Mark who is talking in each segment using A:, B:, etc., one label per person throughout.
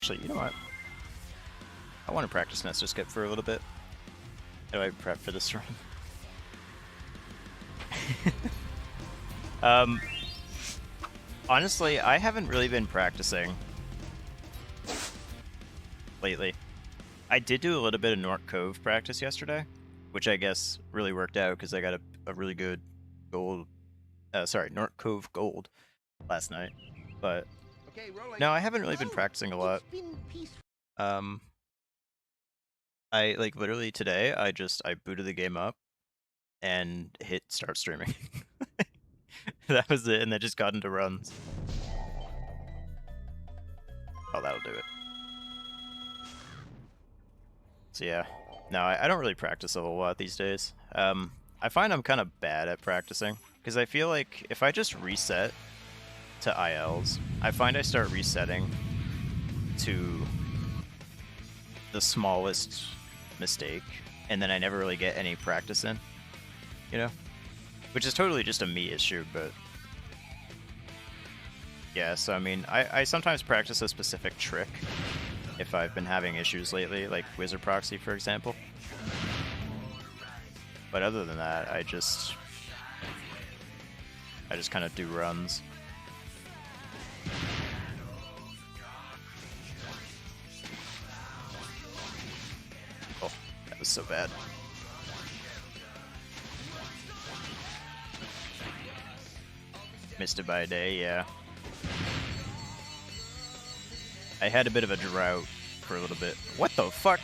A: Actually, you know what? I want to practice Nestor Skip for a little bit. How do I prep for this run? Honestly, I haven't really been practicing lately. I did do a little bit of North Cove practice yesterday, which I guess really worked out because I got a really good gold, North Cove gold last night. But no, I haven't really been practicing a lot. I like literally today I booted the game up and hit start streaming. That was it, and then just got into runs. Oh, that'll do it. So yeah, no, I don't really practice a whole lot these days. I find I'm kind of bad at practicing because I feel like if I just reset to ILs, I find I start resetting to the smallest mistake, and then I never really get any practice in, you know? Which is totally just a me issue, but yeah, so I mean, I sometimes practice a specific trick if I've been having issues lately, like Wizard Proxy, for example. But other than that, I just kind of do runs. Oh, that was so bad. Missed it by a day, yeah. I had a bit of a drought for a little bit. What the fuck?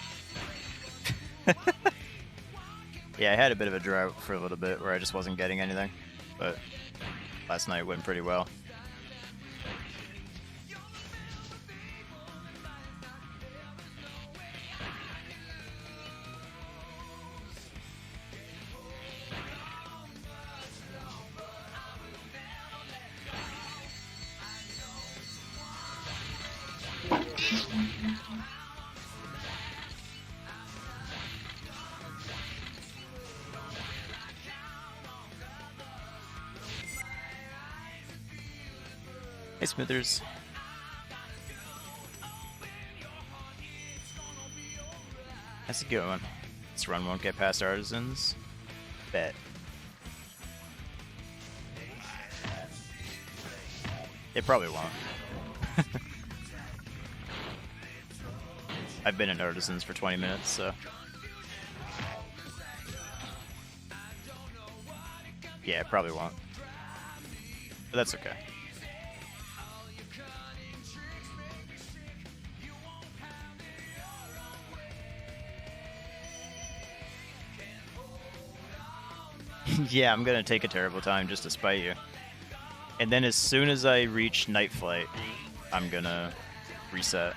A: Yeah, I had a bit of a drought for a little bit where I just wasn't getting anything, but last night went pretty well. Hey, Smithers. How's it going? This run won't get past Artisans. Bet. It probably won't. I've been in Artisans for 20 minutes, so... Yeah, it probably won't. But that's okay. Yeah, I'm gonna take a terrible time just to spite you. And then as soon as I reach Night Flight, I'm gonna reset.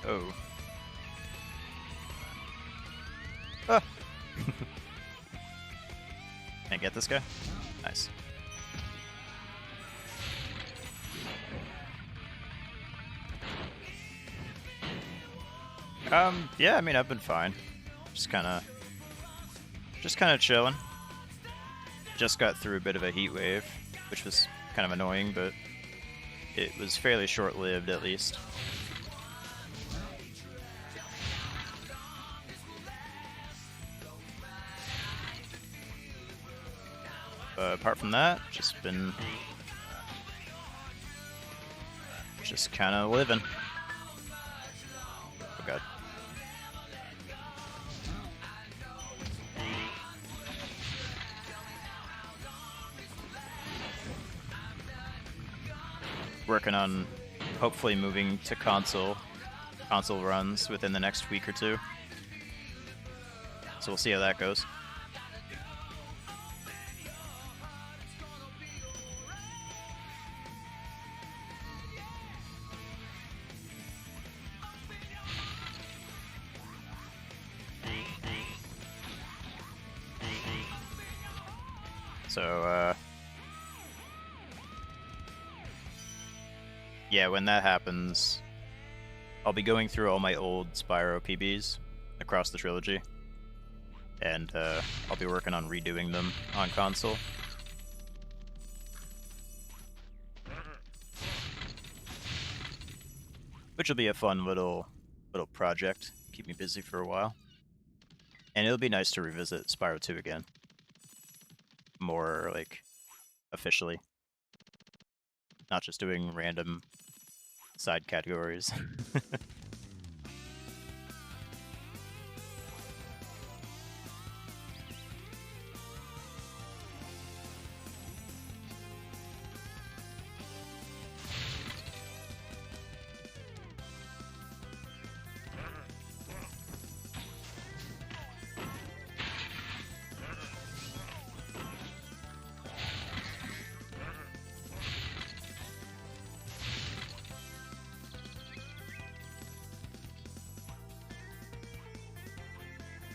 A: Oh. Ah. Can I get this guy? Nice. Yeah, I mean, I've been fine. Just kind of chilling. Just got through a bit of a heat wave, which was kind of annoying, but it was fairly short-lived at least. Apart from that, just been kind of living. Oh god. Working on hopefully moving to console runs within the next week or two. So we'll see how that goes. So, yeah, when that happens, I'll be going through all my old Spyro PBs across the trilogy, and I'll be working on redoing them on console. Which will be a fun little project, keep me busy for a while. And it'll be nice to revisit Spyro 2 again. More, like, officially. Not just doing random side categories.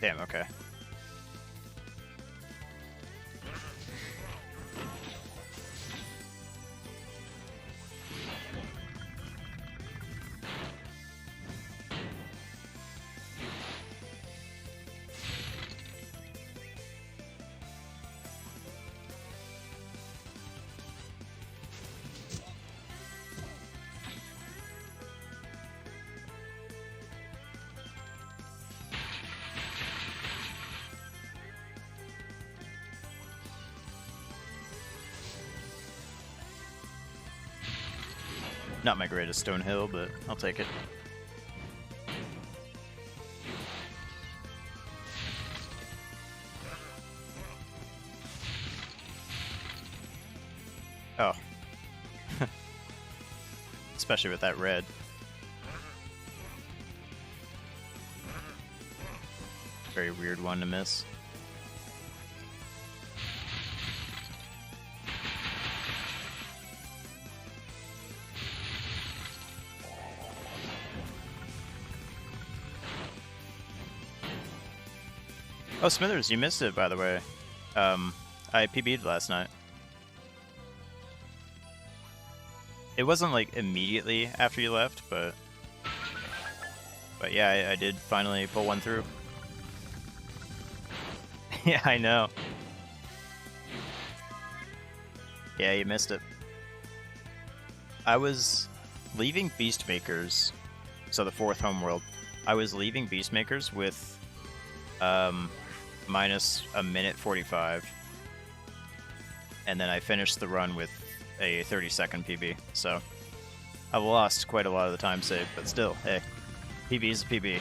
A: Damn, okay. Not my greatest stone hill, but I'll take it. Oh. Especially with that red. Very weird one to miss. Oh, Smithers, you missed it, by the way. I PB'd last night. It wasn't, like, immediately after you left, but yeah, I did finally pull one through. Yeah, I know. Yeah, you missed it. I was leaving Beastmakers, so the fourth homeworld. I was leaving Beastmakers with minus a minute 45, and then I finished the run with a 30-second PB. So I've lost quite a lot of the time saved, but still, hey, PB is a PB,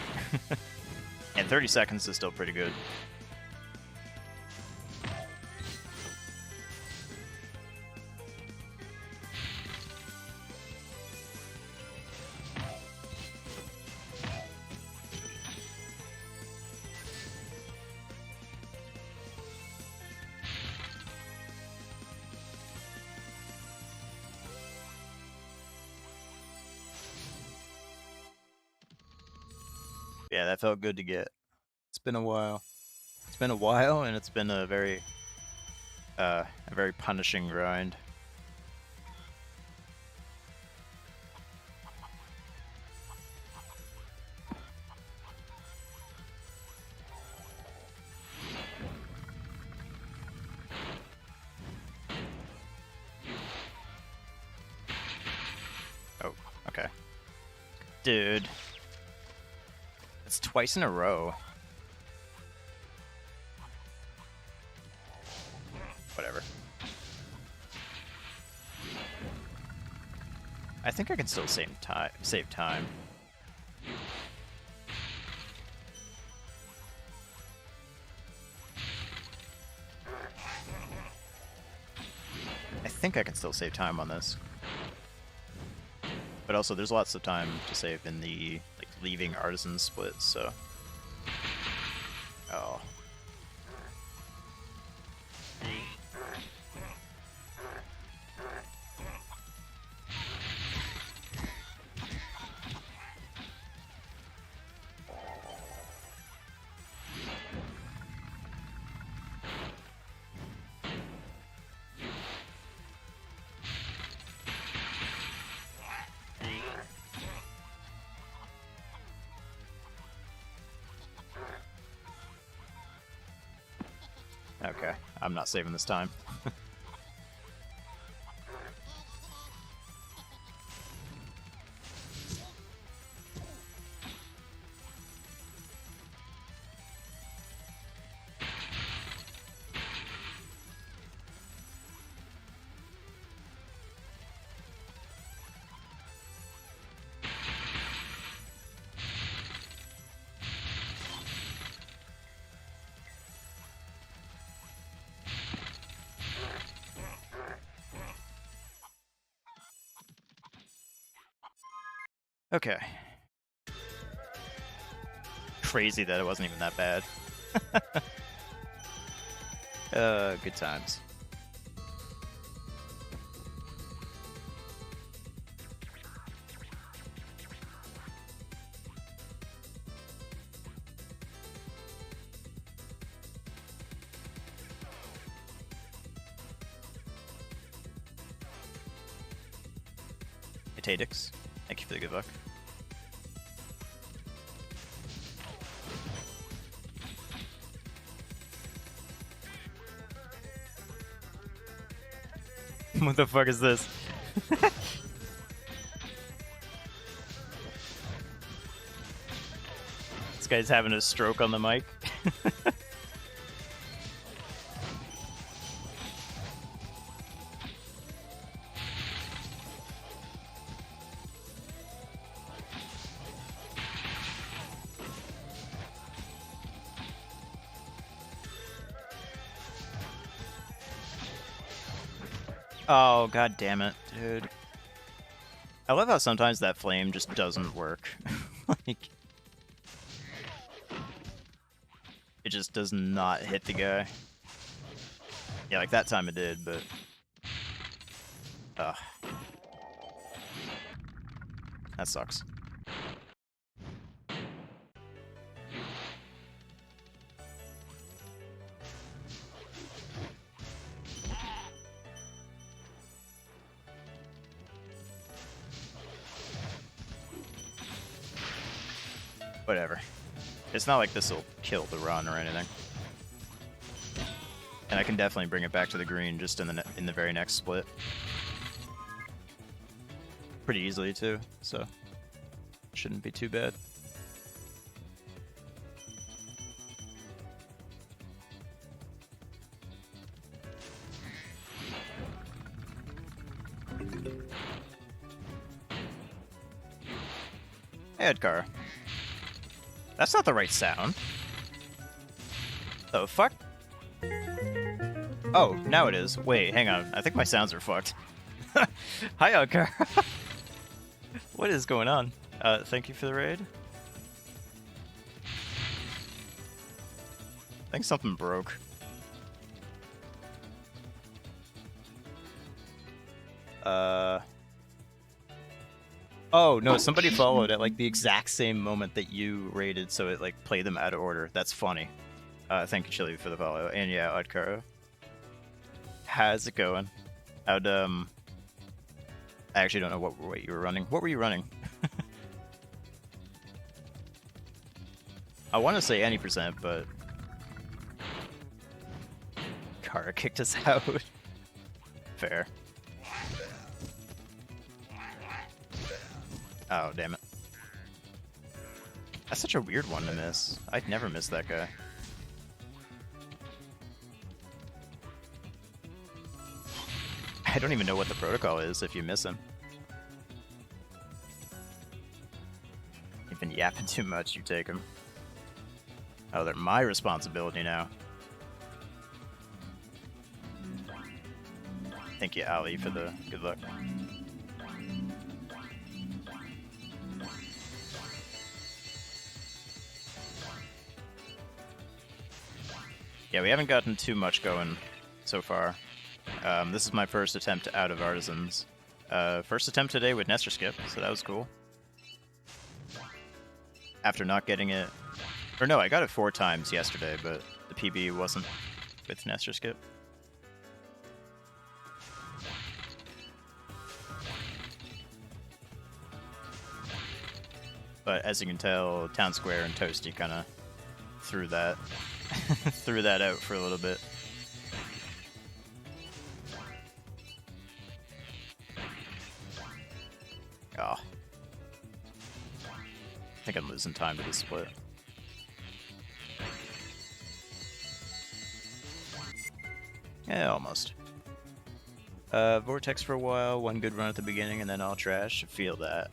A: and 30 seconds is still pretty good. Yeah, that felt good to get. It's been a while. It's been a while, and it's been a very punishing grind. Oh, okay. Dude. It's twice in a row. Whatever. I think I can still save time. I think I can still save time on this. But also, there's lots of time to save in the leaving artisan split, so. Oh. I'm not saving this time. Okay. Crazy that it wasn't even that bad. Good times. Tadix, thank you for the good luck. What the fuck is this? This guy's having a stroke on the mic. Oh, god damn it, dude. I love how sometimes that flame just doesn't work. Like, it just does not hit the guy. Yeah, like that time it did, but... Ugh. That sucks. Whatever. It's not like this will kill the run or anything. And I can definitely bring it back to the green just in the very next split. Pretty easily too, so shouldn't be too bad. Hey, Edgar. That's not the right sound. The fuck? Oh, now it is. Wait, hang on. I think my sounds are fucked. Hi, Edgar. What is going on? Thank you for the raid. I think something broke. Oh, no, somebody followed at, like, the exact same moment that you raided, so it, like, played them out of order. That's funny. Thank you, Chili, for the follow. And yeah, Oddkaro. How's it going? I actually don't know what you were running. What were you running? I want to say any percent, but... Kara kicked us out. Fair. Oh, damn it. That's such a weird one to miss. I'd never miss that guy. I don't even know what the protocol is if you miss him. You've been yapping too much, you take him. Oh, they're my responsibility now. Thank you, Ali, for the good luck. Yeah, we haven't gotten too much going so far. This is my first attempt out of Artisans. First attempt today with Nestor Skip, so that was cool. After not getting it... Or no, I got it 4 times yesterday, but the PB wasn't with Nestor Skip. But as you can tell, Town Square and Toasty kind of threw that threw that out for a little bit. think I'm losing time to this split. Yeah, almost. Vortex for a while, one good run at the beginning, and then all trash. Feel that.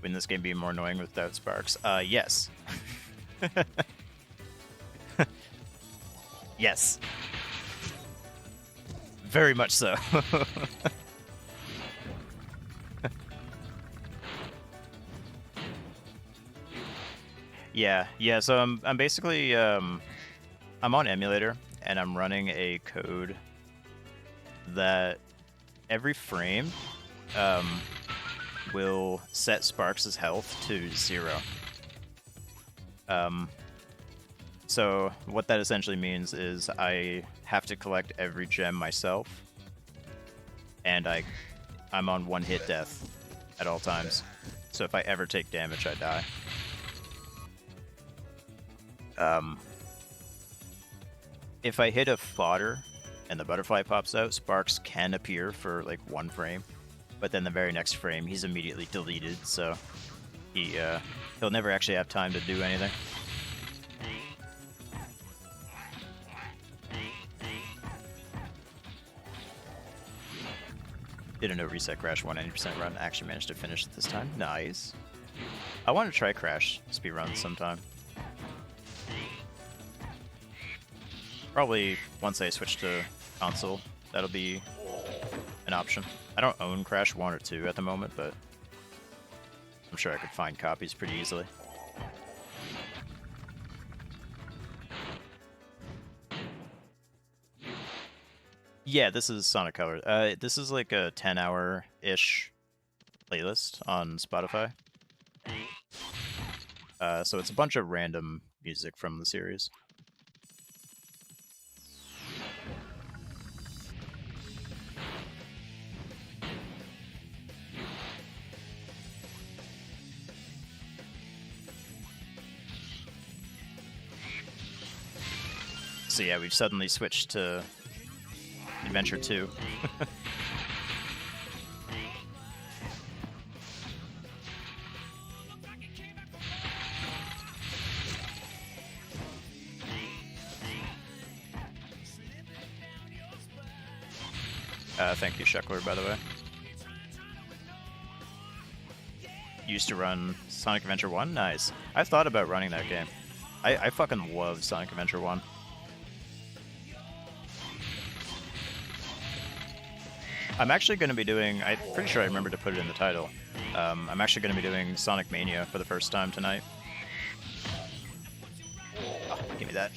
A: Wouldn't this game be more annoying without Sparks? Yes. Yes. Very much so. Yeah, so I'm basically, I'm on emulator, and I'm running a code that every frame, will set Sparxless health to 0. So what that essentially means is I have to collect every gem myself, and I'm on 1-hit death at all times. So if I ever take damage, I die. If I hit a fodder and the butterfly pops out, Sparks can appear for like 1 frame, but then the very next frame he's immediately deleted, so he'll never actually have time to do anything. Did a no reset crash 190% run, actually managed to finish it this time. Nice. I want to try crash speedruns sometime. Probably once I switch to console, that'll be an option. I don't own Crash 1 or 2 at the moment, but I'm sure I could find copies pretty easily. Yeah, this is Sonic Color. This is like a 10-hour-ish playlist on Spotify. So it's a bunch of random music from the series. So yeah, we've suddenly switched to Adventure 2. Thank you, Shuckler, by the way. Used to run Sonic Adventure 1? Nice. I've thought about running that game. I fucking love Sonic Adventure 1. I'm actually going to be doing, I'm pretty sure I remember to put it in the title. I'm actually going to be doing Sonic Mania for the first time tonight. Oh, give me that.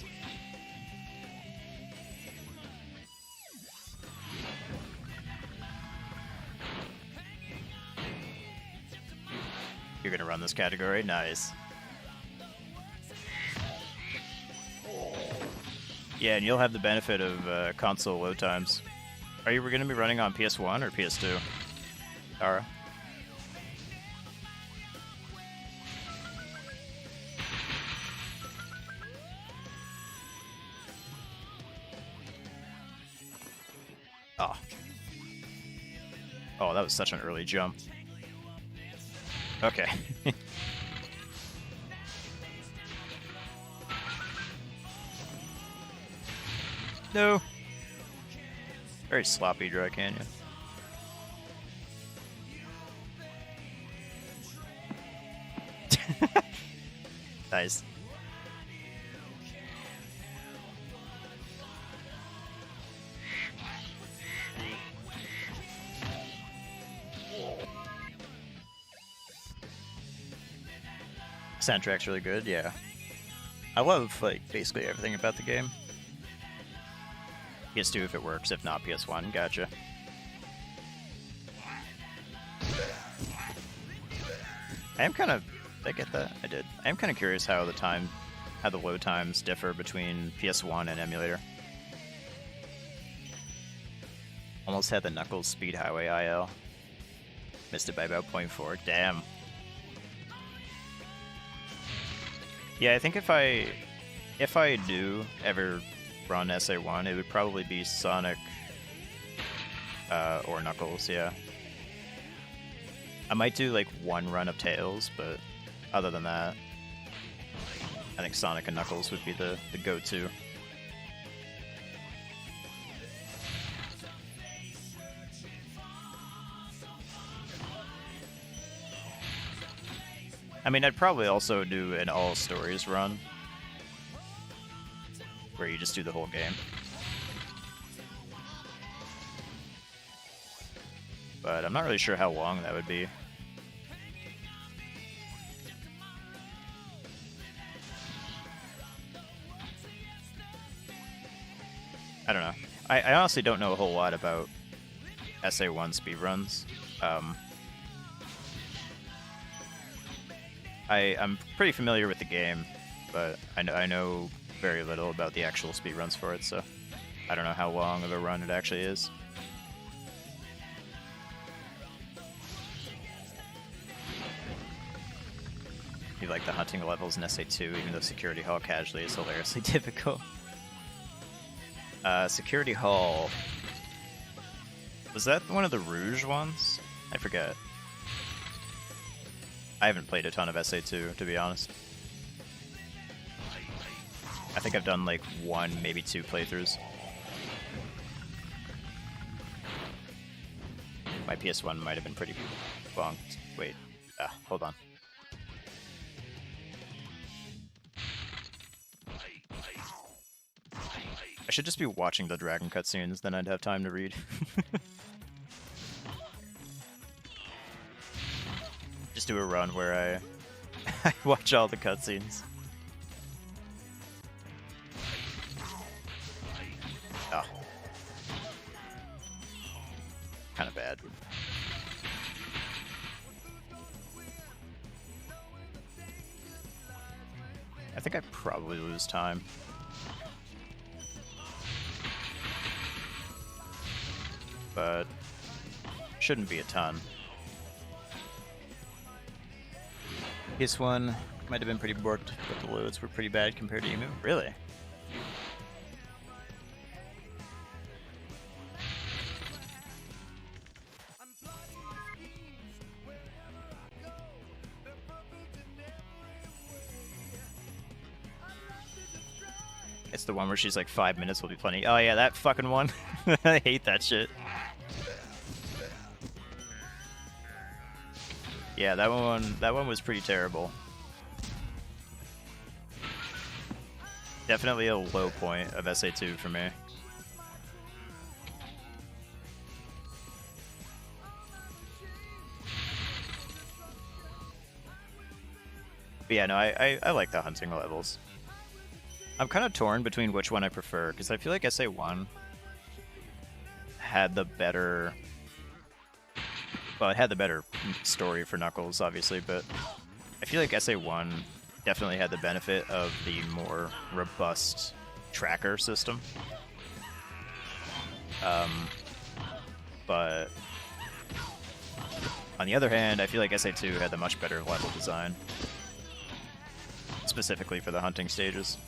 A: You're going to run this category? Nice. Yeah, and you'll have the benefit of console load times. Are you going to be running on PS1 or PS2? Tara? Oh. Oh, that was such an early jump. Okay. No. Very sloppy Dry Canyon. Nice. Soundtrack's really good, yeah. I love, like, basically everything about the game. PS2 if it works, if not PS1, gotcha. I am kind of... Did I get that? I did. I am kind of curious how the load times differ between PS1 and emulator. Almost had the Knuckles Speed Highway IL. Missed it by about 0.4. Damn. Yeah, I think if I do ever run SA1, it would probably be Sonic or Knuckles, yeah. I might do like one run of Tails, but other than that, I think Sonic and Knuckles would be the go-to. I mean, I'd probably also do an all stories run, where you just do the whole game. But I'm not really sure how long that would be. I don't know. I honestly don't know a whole lot about SA1 speedruns. I'm pretty familiar with the game, but I know very little about the actual speedruns for it, so I don't know how long of a run it actually is. You like the hunting levels in SA2, even though Security Hall casually is hilariously difficult. Security Hall... Was that one of the Rouge ones? I forget. I haven't played a ton of SA2, to be honest. I think I've done like 1, maybe 2 playthroughs. My PS1 might have been pretty bonked. Wait, hold on. I should just be watching the dragon cutscenes, then I'd have time to read. Just do a run where I watch all the cutscenes. Oh. Kind of bad. I think I'd probably lose time. But shouldn't be a ton. This one might have been pretty borked, but the loads were pretty bad compared to Emu. Really? It's the one where she's like 5 minutes will be plenty. Oh yeah, that fucking one. I hate that shit. Yeah, that one was pretty terrible. Definitely a low point of SA2 for me. But yeah, no, I like the hunting levels. I'm kind of torn between which one I prefer, because I feel like SA1 had the better... Well, it had the better story for Knuckles, obviously, but I feel like SA1 definitely had the benefit of the more robust tracker system. But on the other hand, I feel like SA2 had the much better level design, specifically for the hunting stages.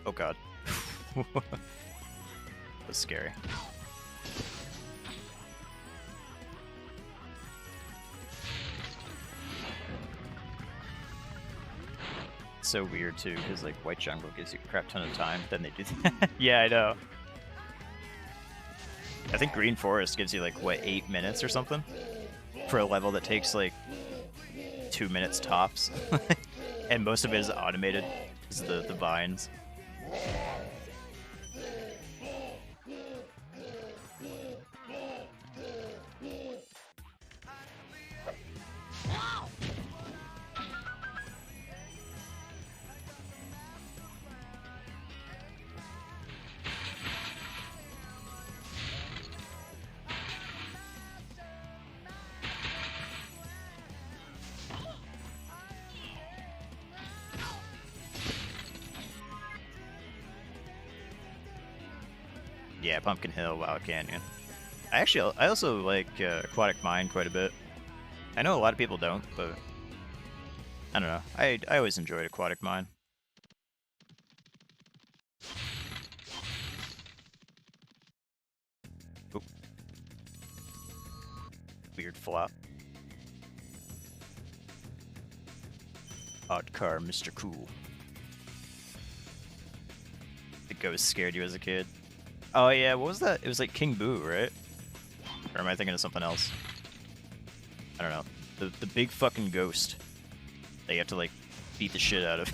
A: Oh god. That was scary. It's so weird too, because like White Jungle gives you a crap ton of time, then they do that. Yeah, I know. I think Green Forest gives you like, what, 8 minutes or something? For a level that takes like 2 minutes tops. And most of it is automated, because the vines. Yeah, Pumpkin Hill, Wild Canyon. I also like Aquatic Mine quite a bit. I know a lot of people don't, but I don't know. I always enjoyed Aquatic Mine. weird flop. Odd car, Mr. Cool. The ghost scared you as a kid. Oh yeah, what was that? It was like King Boo, right? Or am I thinking of something else? I don't know. The big fucking ghost that you have to like beat the shit out of.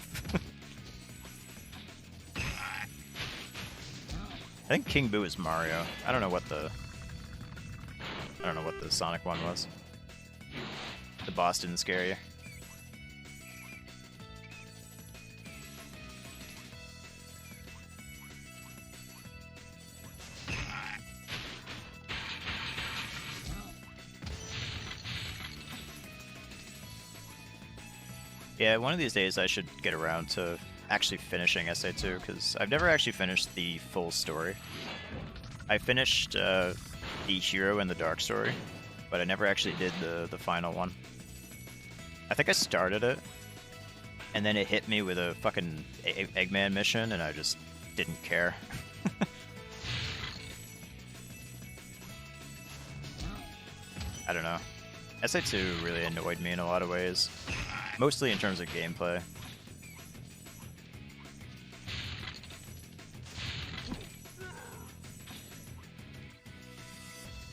A: I think King Boo is Mario. I don't know what the Sonic one was. The boss didn't scare you. Yeah, one of these days I should get around to actually finishing SA2, because I've never actually finished the full story. I finished the Hero and the Dark story, but I never actually did the final one. I think I started it, and then it hit me with a fucking Eggman mission, and I just didn't care. I don't know. SA2 really annoyed me in a lot of ways. Mostly in terms of gameplay.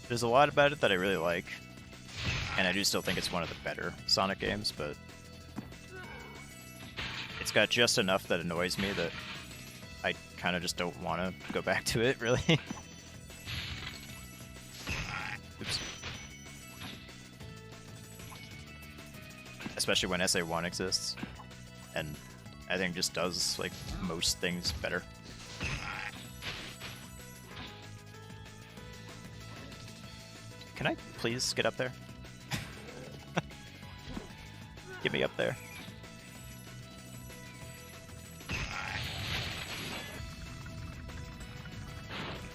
A: There's a lot about it that I really like, and I do still think it's one of the better Sonic games, but it's got just enough that annoys me that I kind of just don't want to go back to it, really. Oops. Especially when SA1 exists, and I think just does like most things better. Can I please get up there? Get me up there. You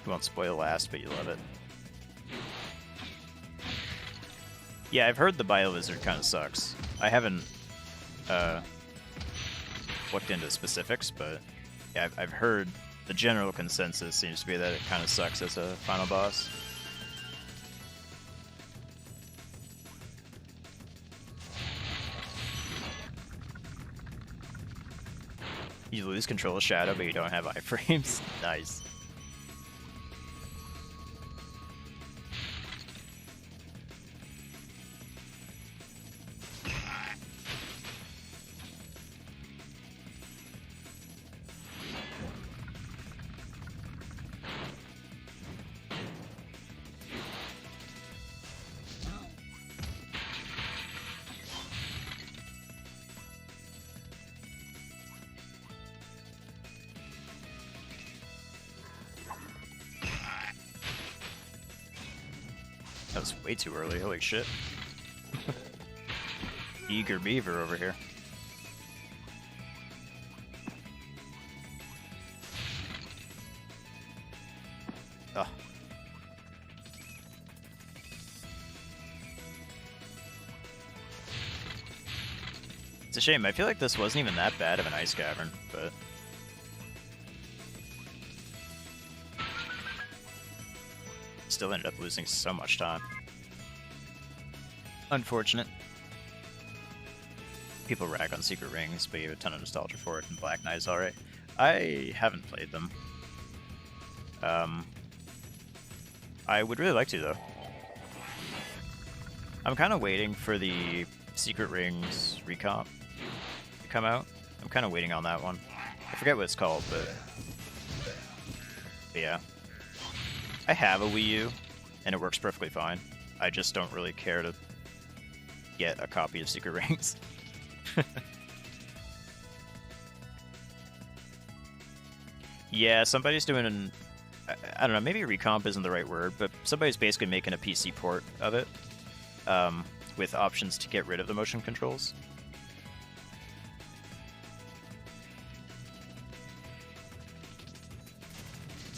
A: won't spoil last, but you love it. Yeah, I've heard the Bio-Lizard kind of sucks. I haven't looked into specifics, but yeah, I've heard the general consensus seems to be that it kind of sucks as a final boss. You lose control of Shadow, but you don't have iframes. Nice. That was way too early, holy shit. Eager beaver over here. Oh. It's a shame, I feel like this wasn't even that bad of an ice cavern, but... still ended up losing so much time. Unfortunate. People rag on Secret Rings, but you have a ton of nostalgia for it, and Black Knight's alright. I haven't played them. I would really like to, though. I'm kind of waiting for the Secret Rings recomp to come out. I'm kind of waiting on that one. I forget what it's called, but yeah. I have a Wii U, and it works perfectly fine. I just don't really care to get a copy of Secret Rings. Yeah, somebody's doing I don't know, maybe recomp isn't the right word, but somebody's basically making a PC port of it, with options to get rid of the motion controls.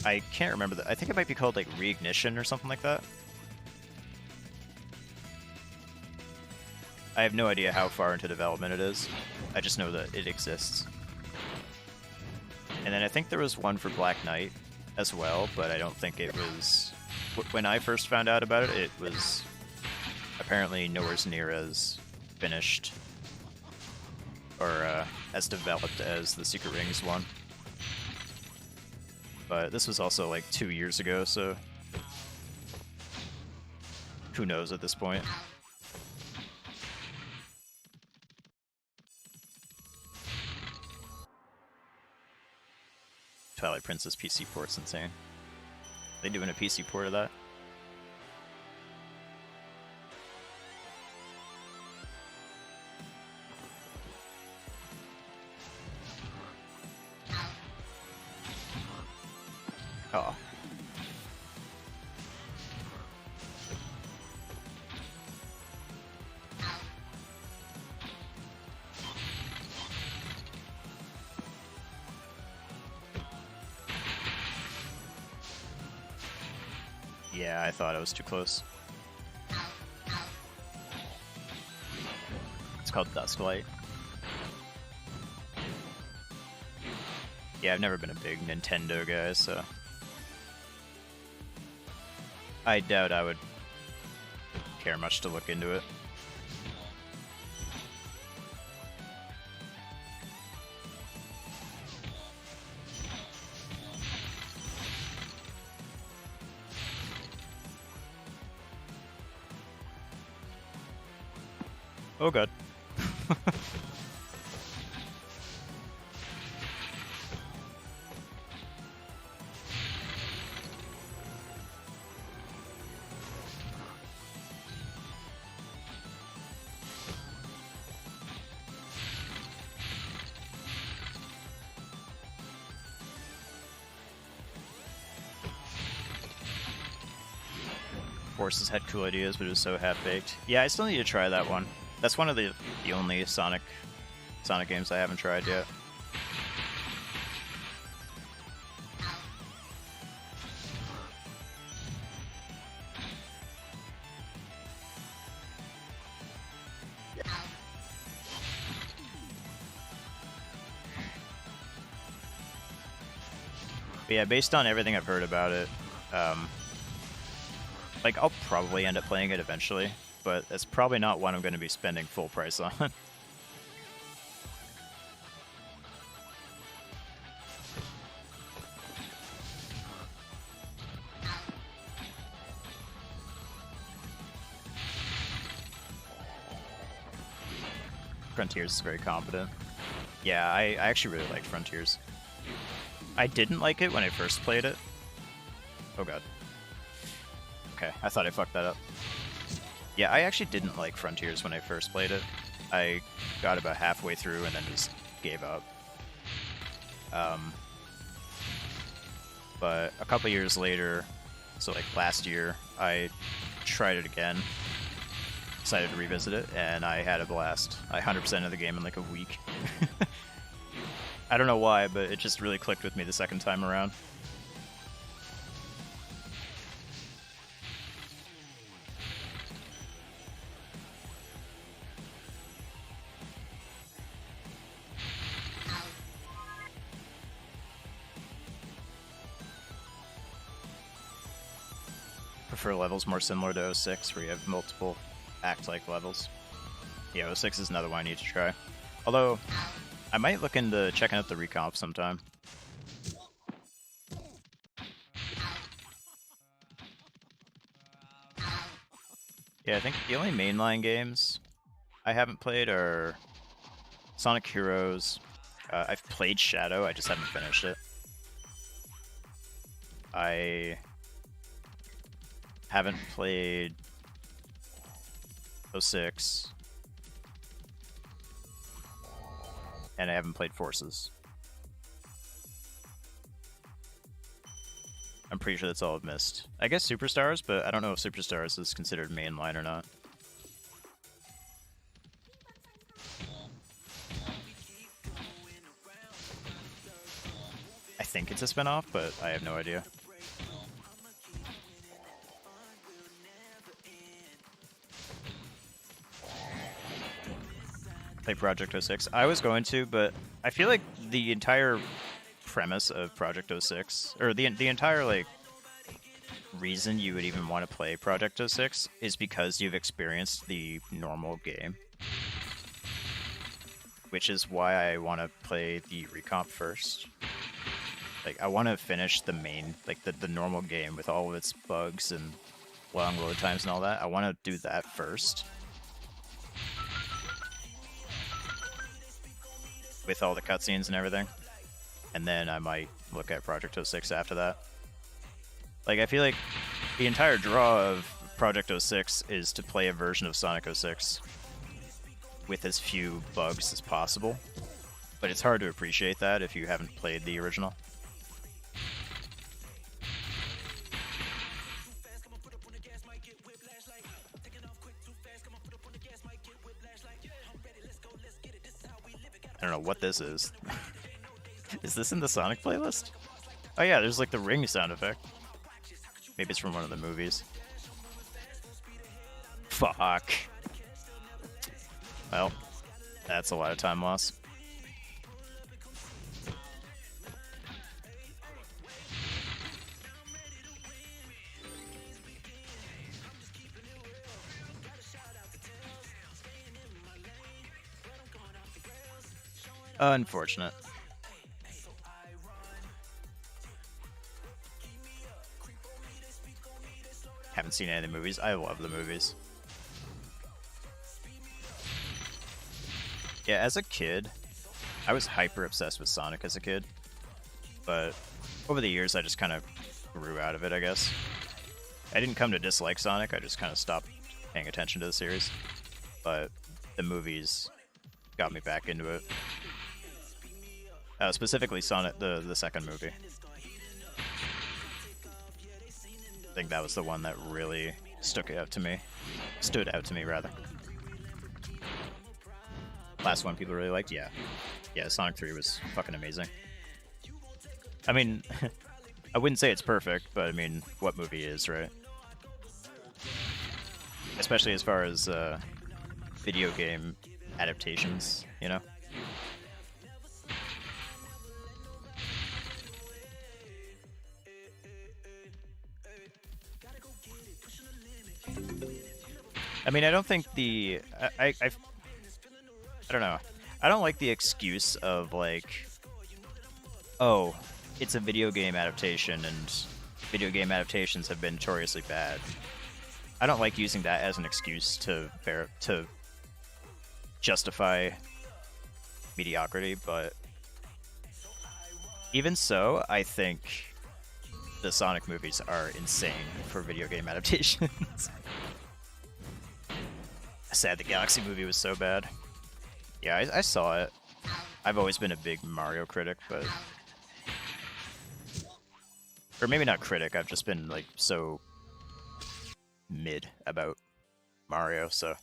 A: I can't remember I think it might be called like Reignition or something like that. I have no idea how far into development it is. I just know that it exists. And then I think there was one for Black Knight as well, but I don't think it was... When I first found out about it, it was apparently nowhere near as finished or as developed as the Secret Rings one. But this was also like 2 years ago, so who knows at this point. Twilight Princess PC port's insane. They doing a PC port of that? Oh. Yeah, I thought I was too close. It's called Dusklight. Yeah, I've never been a big Nintendo guy, so I doubt I would care much to look into it. Oh god. Forces had cool ideas, but it was so half-baked. Yeah, I still need to try that one. That's one of the only Sonic games I haven't tried yet. But yeah, based on everything I've heard about it, like, I'll probably end up playing it eventually, but it's probably not one I'm going to be spending full price on. Frontiers is very competent. Yeah, I actually really liked Frontiers. I didn't like it when I first played it. Oh god. Okay, I thought I fucked that up. Yeah, I actually didn't like Frontiers when I first played it. I got about halfway through and then just gave up. But a couple years later, so like last year, I tried it again. Decided to revisit it, and I had a blast. I 100% of the game in like a week. I don't know why, but it just really clicked with me the second time around. Prefer levels more similar to 06, where you have multiple act-like levels. Yeah, 06 is another one I need to try. Although, I might look into checking out the recomp sometime. Yeah, I think the only mainline games I haven't played are Sonic Heroes. I've played Shadow, I just haven't finished it. I haven't played 06. And I haven't played Forces. I'm pretty sure that's all I've missed. I guess Superstars, but I don't know if Superstars is considered mainline or not. I think it's a spinoff, but I have no idea. Play Project 06. I was going to, but I feel like the entire premise of Project 06, or the entire like reason you would even want to play Project 06 is because you've experienced the normal game. Which is why I want to play the recomp first. Like, I want to finish the main, like, the normal game with all of its bugs and long load times and all that. I want to do that first. With all the cutscenes and everything. And then I might look at Project 06 after that. Like, I feel like the entire draw of Project 06 is to play a version of Sonic 06 with as few bugs as possible. But it's hard to appreciate that if you haven't played the original. I don't know what this is. Is this in the Sonic playlist? Oh yeah, there's like the ring sound effect. Maybe it's from one of the movies. Fuck. Well, that's a lot of time loss. Unfortunate. Haven't seen any of the movies. I love the movies. Yeah, as a kid, I was hyper obsessed with Sonic as a kid. But over the years, I just kind of grew out of it, I guess. I didn't come to dislike Sonic, I just kind of stopped paying attention to the series. But the movies got me back into it. Specifically Sonic, the second movie. I think that was the one that really stood out to me, rather. Last one people really liked, yeah. Yeah, Sonic 3 was fucking amazing. I mean, I wouldn't say it's perfect, but I mean, what movie is, right? Especially as far as video game adaptations, you know? I mean, I don't think the... I don't know. I don't like the excuse of, like, oh, it's a video game adaptation and video game adaptations have been notoriously bad. I don't like using that as an excuse to justify mediocrity, but even so, I think the Sonic movies are insane for video game adaptations. Sad the Galaxy movie was so bad. Yeah, I saw it. I've always been a big Mario critic, but... Or maybe not critic, I've just been, like, so mid about Mario, so...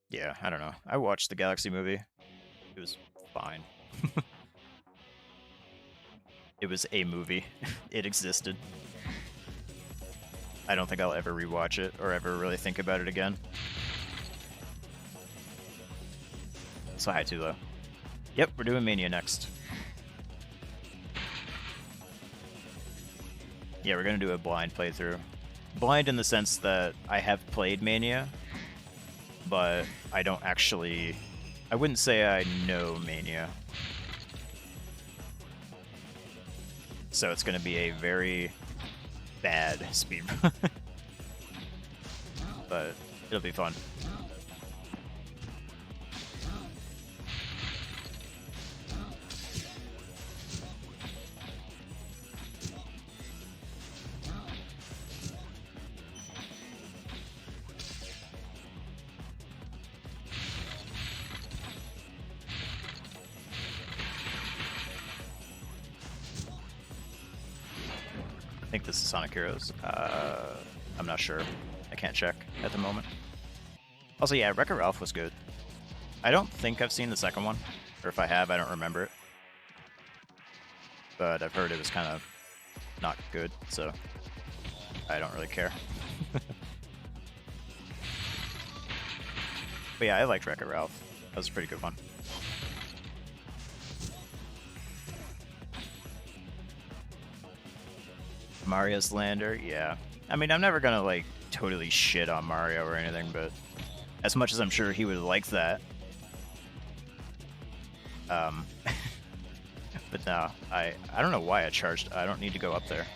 A: Yeah, I don't know. I watched the Galaxy movie. It was fine. It was a movie. It existed. I don't think I'll ever rewatch it or ever really think about it again. So hi, Tulo. Yep, we're doing Mania next. Yeah, we're gonna do a blind playthrough. Blind in the sense that I have played Mania, but I don't actually... I wouldn't say I know Mania. So it's gonna be a very bad speedrun. But it'll be fun. I think this is Sonic Heroes. I'm not sure. I can't check at the moment. Also, yeah, Wreck-It Ralph was good. I don't think I've seen the second one. Or if I have, I don't remember it. But I've heard it was kind of not good, so I don't really care. But yeah, I liked Wreck-It Ralph. That was a pretty good one. Mario's Lander, yeah. I mean, I'm never gonna, like, totally shit on Mario or anything, but as much as I'm sure he would like that. But no, I don't know why I charged. I don't need to go up there.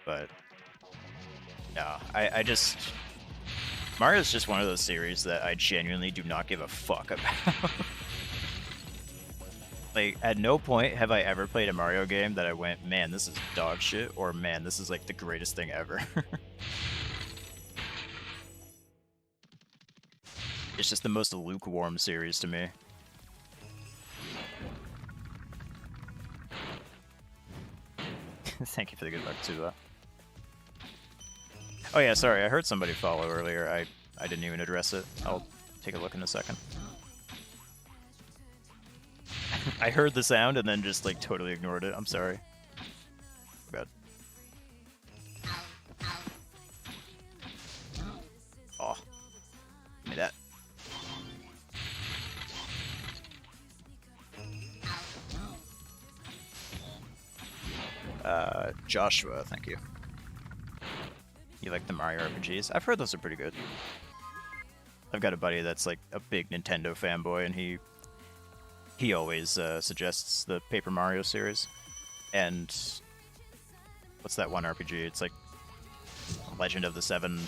A: But no, I just... Mario's just one of those series that I genuinely do not give a fuck about. Like, at no point have I ever played a Mario game that I went, man, this is dog shit, or man, this is like the greatest thing ever. It's just the most lukewarm series to me. Thank you for the good luck too, though. Oh yeah, sorry, I heard somebody follow earlier. I didn't even address it. I'll take a look in a second. I heard the sound and then just like totally ignored it. I'm sorry. Bad. Oh, give me that. Joshua, thank you. You like the Mario RPGs? I've heard those are pretty good. I've got a buddy that's like a big Nintendo fanboy, and he always suggests the Paper Mario series. And what's that one RPG? It's like Legend of the Seven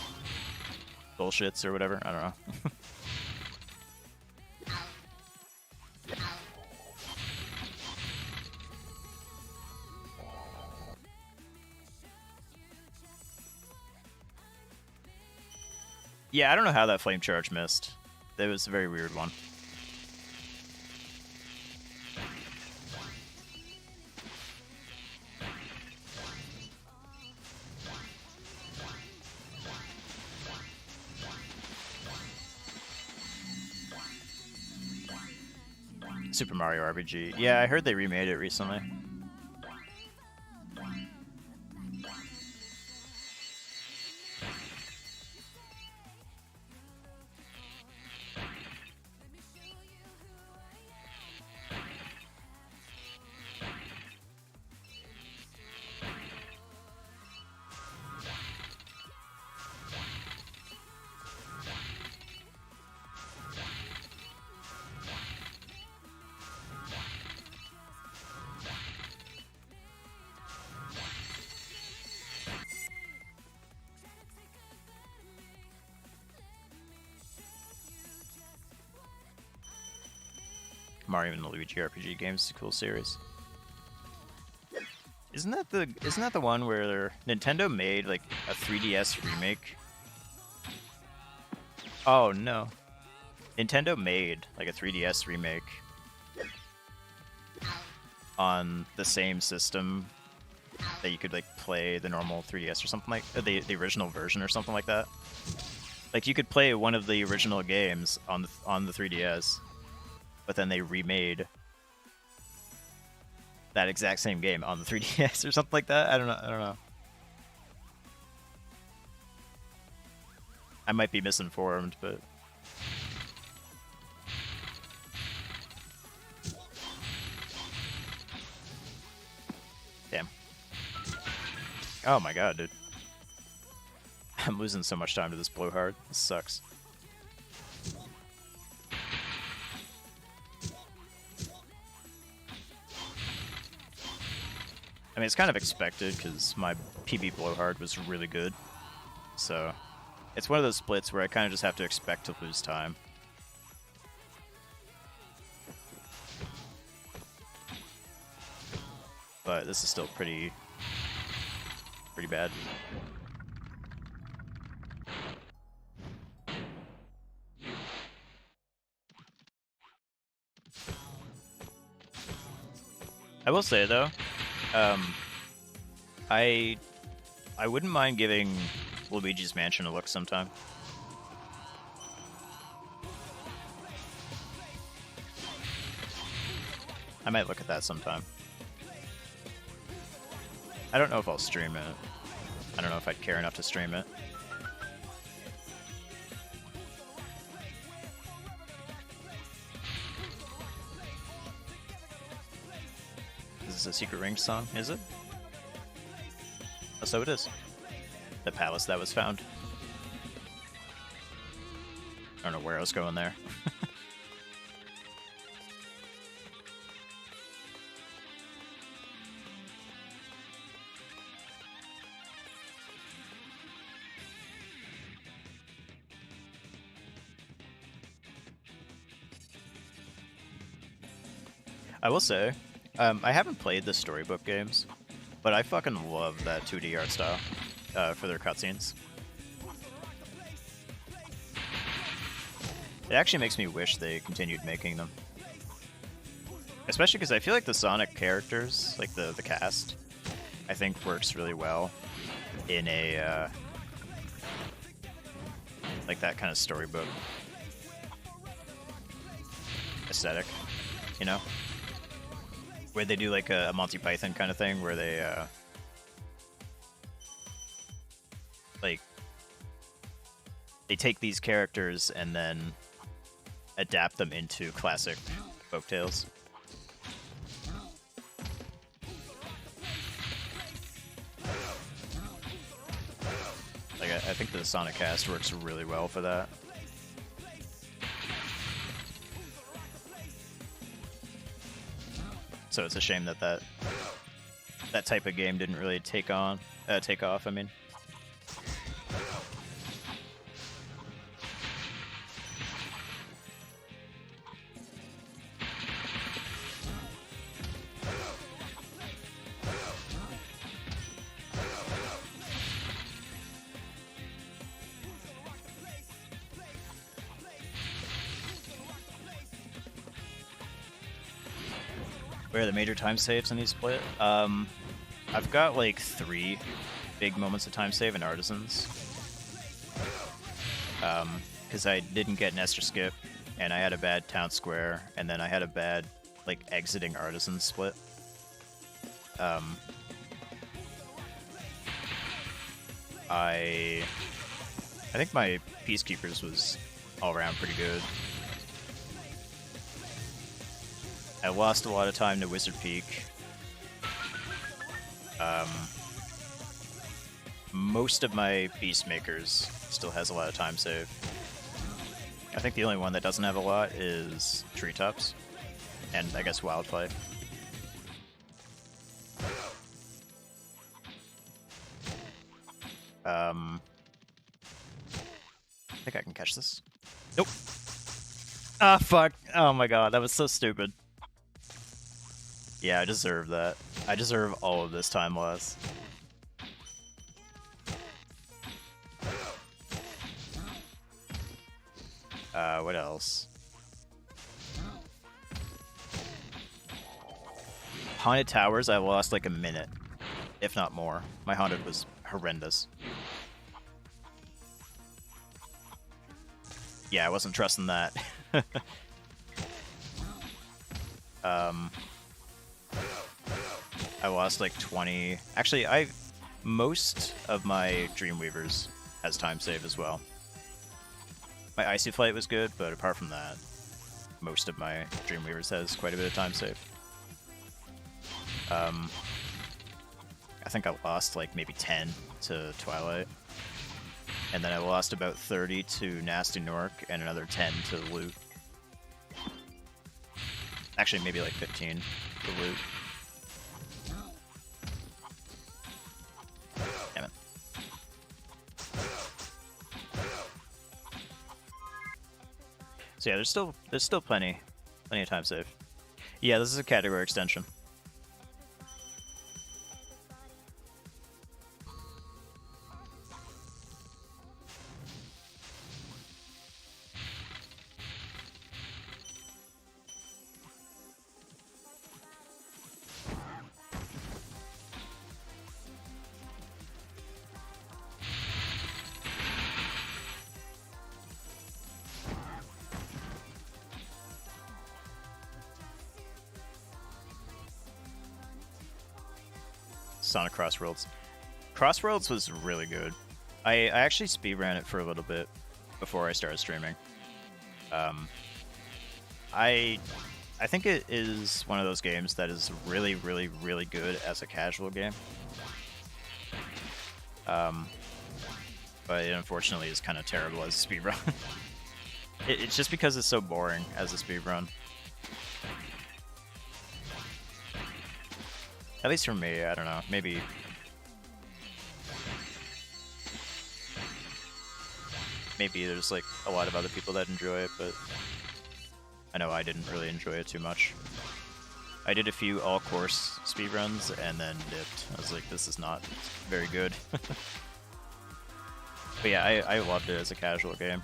A: Bullshits or whatever. I don't know. Yeah, I don't know how that flame charge missed. That was a very weird one. Super Mario RPG. Yeah, I heard they remade it recently. Mario and Luigi RPG games is a cool series. Isn't that the one where Nintendo made like a 3DS remake? Oh no. Nintendo made like a 3DS remake on the same system that you could like play the normal 3DS or something like the original version or something like that. Like you could play one of the original games on the 3DS, but then they remade that exact same game on the 3DS or something like that. I don't know. I might be misinformed, but damn. Oh my god, dude. I'm losing so much time to this blowhard. This sucks. I mean, it's kind of expected because my PB blowhard was really good. So, it's one of those splits where I kind of just have to expect to lose time. But this is still pretty bad. I will say though, I wouldn't mind giving Luigi's Mansion a look sometime. I might look at that sometime. I don't know if I'll stream it. I don't know if I'd care enough to stream it. This is is a Secret Ring song, is it? Oh, so it is. The palace that was found. I don't know where I was going there. I will say, I haven't played the storybook games, but I fucking love that 2D art style for their cutscenes. It actually makes me wish they continued making them. Especially because I feel like the Sonic characters, like the cast, I think works really well in a, like that kind of storybook aesthetic, you know? Where they do like a Monty Python kind of thing, where they like they take these characters and then adapt them into classic folktales. Like I think the Sonic cast works really well for that. So it's a shame that that type of game didn't really take off. I mean, where are the major time saves in these split? I've got like 3 big moments of time save in Artisans. Because I didn't get an extra skip, and I had a bad town square, and then I had a bad like exiting Artisans split. I think my Peacekeepers was all around pretty good. I lost a lot of time to Wizard Peak. Most of my Peacemakers still has a lot of time save. I think the only one that doesn't have a lot is Treetops, and I guess Wildfire. I think I can catch this. Nope. Ah, fuck. Oh my god, that was so stupid. Yeah, I deserve that. I deserve all of this time loss. What else? Haunted Towers, I lost like a minute, if not more. My Haunted was horrendous. Yeah, I wasn't trusting that. I lost like 20. Actually, most of my Dreamweavers has time save as well. My Icy Flight was good, but apart from that, most of my Dreamweavers has quite a bit of time save. I think I lost like maybe 10 to Twilight. And then I lost about 30 to Nasty Nork and another 10 to Loot. Actually, maybe like 15 to Loot. Damn it. So yeah, there's still plenty of time save. Yeah, this is a category extension. Sonic Crossworlds. Crossworlds was really good. I actually speedran it for a little bit before I started streaming. I I think it is one of those games that is really, really, really good as a casual game. But it unfortunately is kind of terrible as a speedrun. It's just because it's so boring as a speedrun. At least for me, I don't know. Maybe there's like a lot of other people that enjoy it, but I know I didn't really enjoy it too much. I did a few all-course speedruns and then dipped. I was like, this is not very good. But yeah, I loved it as a casual game.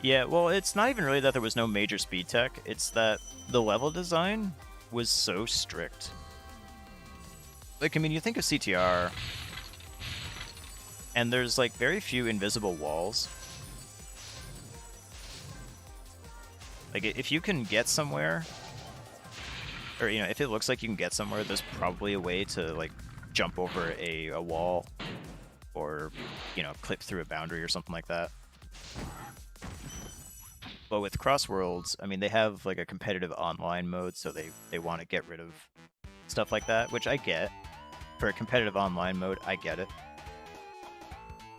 A: Yeah, well, it's not even really that there was no major speed tech, it's that the level design was so strict. Like, I mean, you think of CTR, and there's like very few invisible walls. Like, if you can get somewhere, or, you know, if it looks like you can get somewhere, there's probably a way to, like, jump over a wall, or, you know, clip through a boundary or something like that. But with Crossworlds, I mean, they have, like, a competitive online mode, so they want to get rid of stuff like that, which I get. For a competitive online mode, I get it.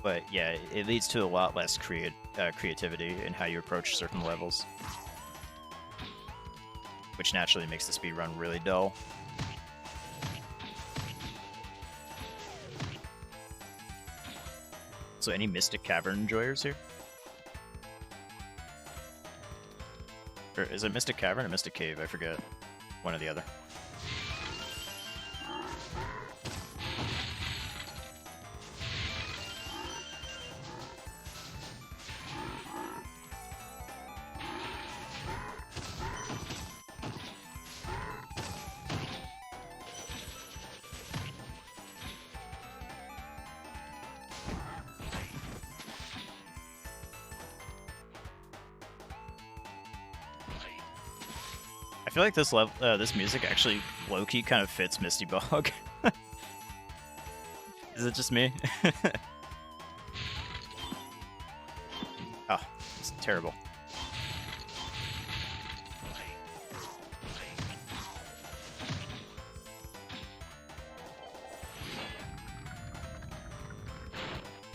A: But, yeah, it leads to a lot less creativity in how you approach certain levels, which naturally makes the speedrun really dull. So any Mystic Cavern enjoyers here? Or is it Mystic Cavern or Mystic Cave? I forget. One or the other. I feel like this level, this music actually low-key kind of fits Misty Bog. Is it just me? Oh, it's terrible.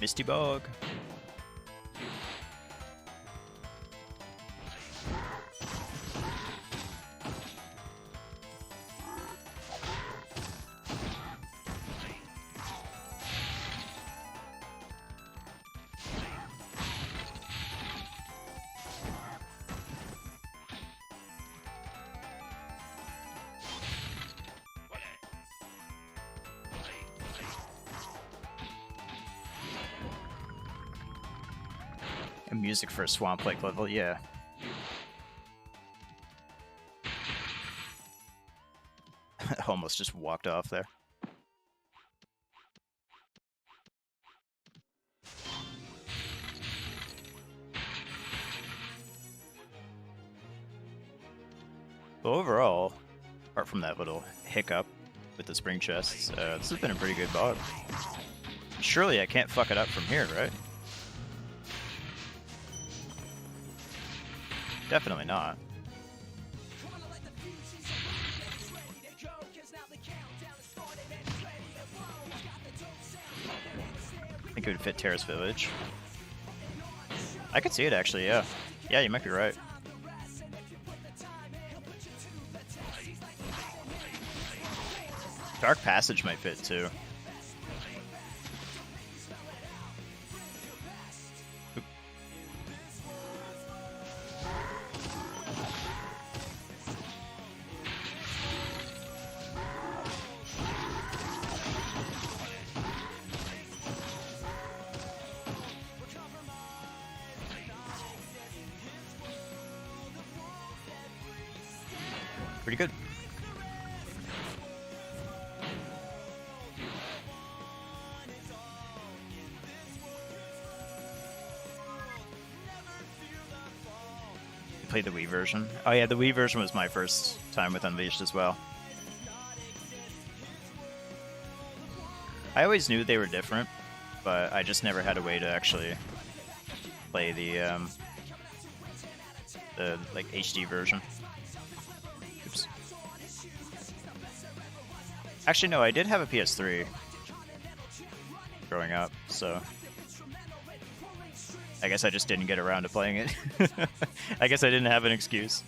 A: Misty Bog. Music for a Swamp Lake level, yeah. Almost just walked off there. But overall, apart from that little hiccup with the spring chests, this has been a pretty good bog. Surely I can't fuck it up from here, right? Definitely not. I think it would fit Terrace Village. I could see it actually, yeah. Yeah, you might be right. Dark Passage might fit too. Pretty good. You played the Wii version? Oh yeah, the Wii version was my first time with Unleashed as well. I always knew they were different, but I just never had a way to actually play the like HD version. Oops. Actually, no, I did have a PS3 growing up, so I guess I just didn't get around to playing it. I guess I didn't have an excuse.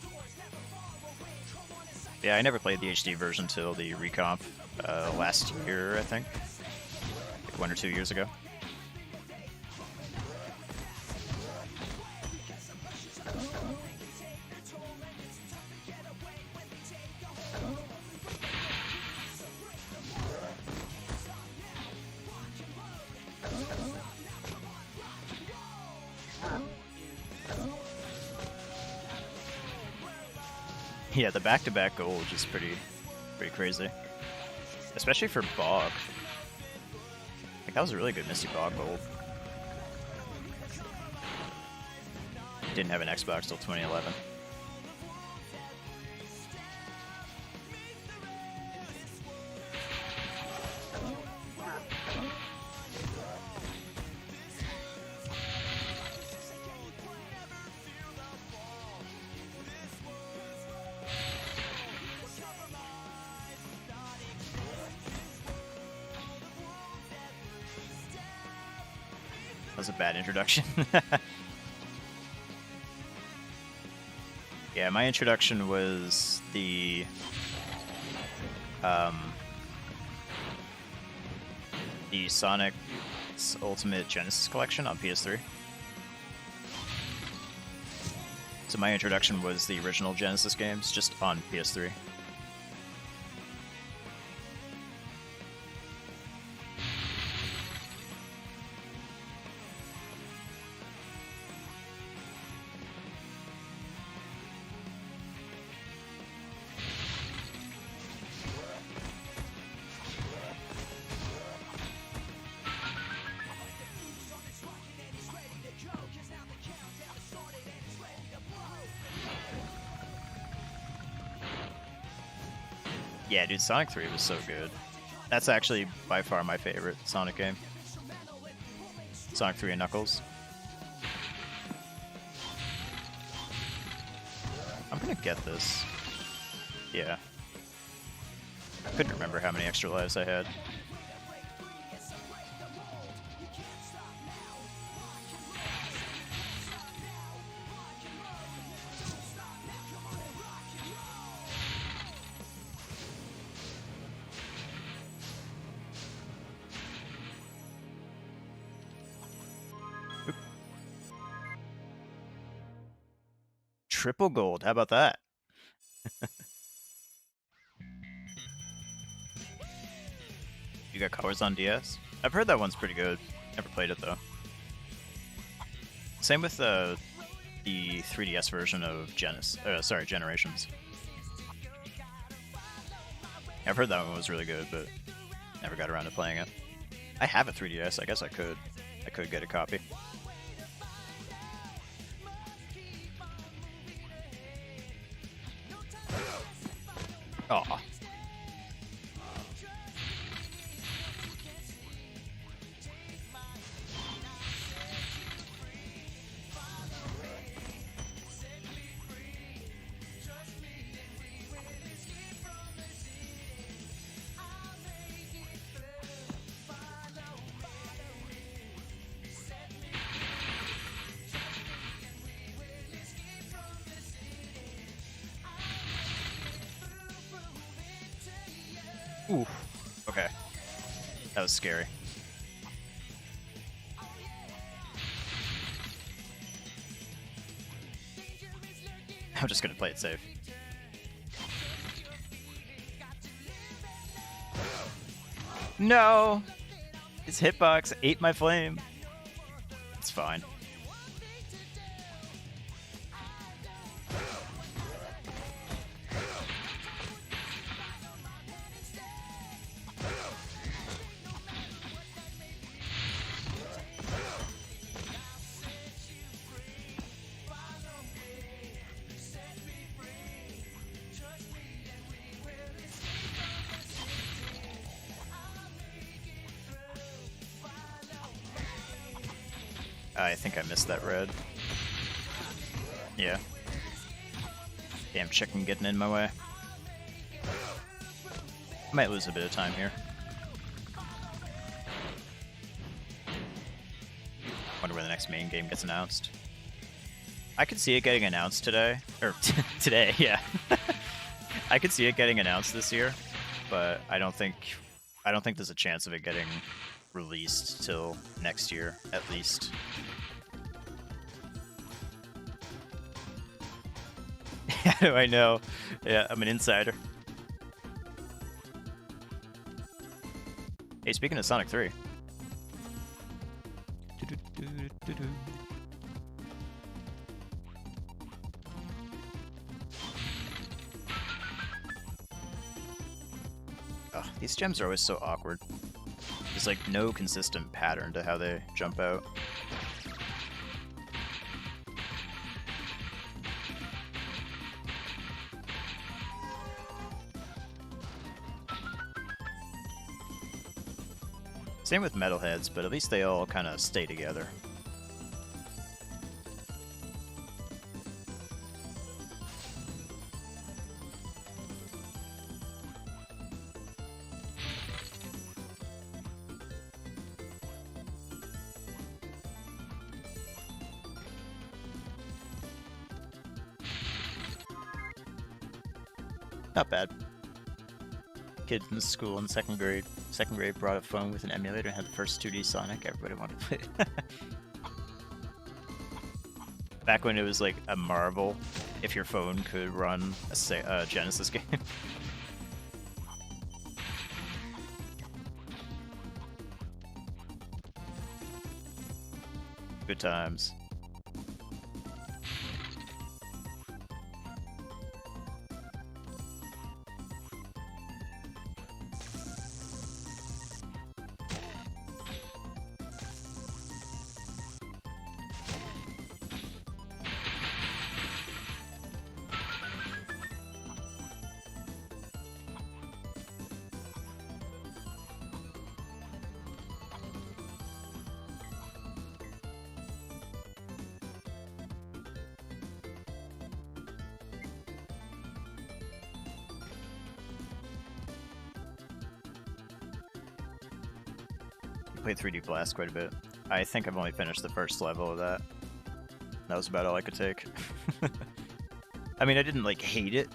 A: Yeah, I never played the HD version till the recomp last year, I think. Like 1 or 2 years ago. Yeah, the back-to-back gold is pretty crazy, especially for Bog. Like that was a really good Misty Bog gold. Didn't have an Xbox till 2011. That was a bad introduction. Yeah, my introduction was the Sonic's Ultimate Genesis Collection on PS3. So my introduction was the original Genesis games, just on PS3. Yeah, dude, Sonic 3 was so good. That's actually by far my favorite Sonic game. Sonic 3 and Knuckles. I'm gonna get this. Yeah. I couldn't remember how many extra lives I had. Triple gold, how about that? You got Colors on DS? I've heard that one's pretty good. Never played it though. Same with the 3DS version of Generations. I've heard that one was really good, but never got around to playing it. I have a 3DS, I guess I could get a copy. Aw. Oof. Okay. That was scary. I'm just gonna play it safe. No! His hitbox ate my flame. It's fine. I think I missed that red. Yeah. Damn chicken getting in my way. Might lose a bit of time here. Wonder when the next main game gets announced. I could see it getting announced today. Or today, yeah. I could see it getting announced this year, but I don't think there's a chance of it getting released till next year, at least. How do I know? Yeah, I'm an insider. Hey, speaking of Sonic 3. Ugh, these gems are always so awkward. There's like no consistent pattern to how they jump out. Same with metalheads, but at least they all kind of stay together. Not bad. Kid in school in second grade brought a phone with an emulator and had the first 2D Sonic. Everybody wanted to play it. Back when it was like a marvel if your phone could run a Genesis game. Good times. Played 3D Blast quite a bit. I think I've only finished the first level of that. That was about all I could take. I mean, I didn't like hate it.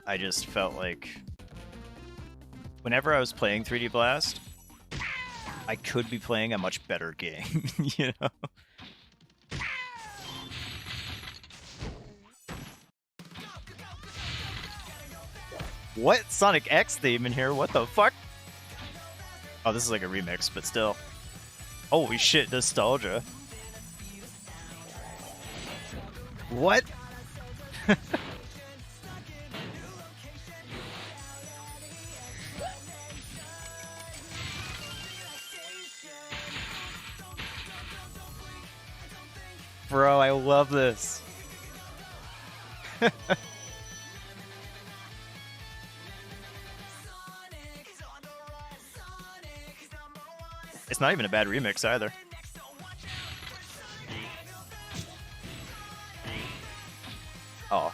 A: I just felt like whenever I was playing 3D Blast, I could be playing a much better game, you know? What? Sonic X theme in here? What the fuck? Oh, this is like a remix, but still. Holy shit, nostalgia. What? Bro, I love this. It's not even a bad remix either. Oh.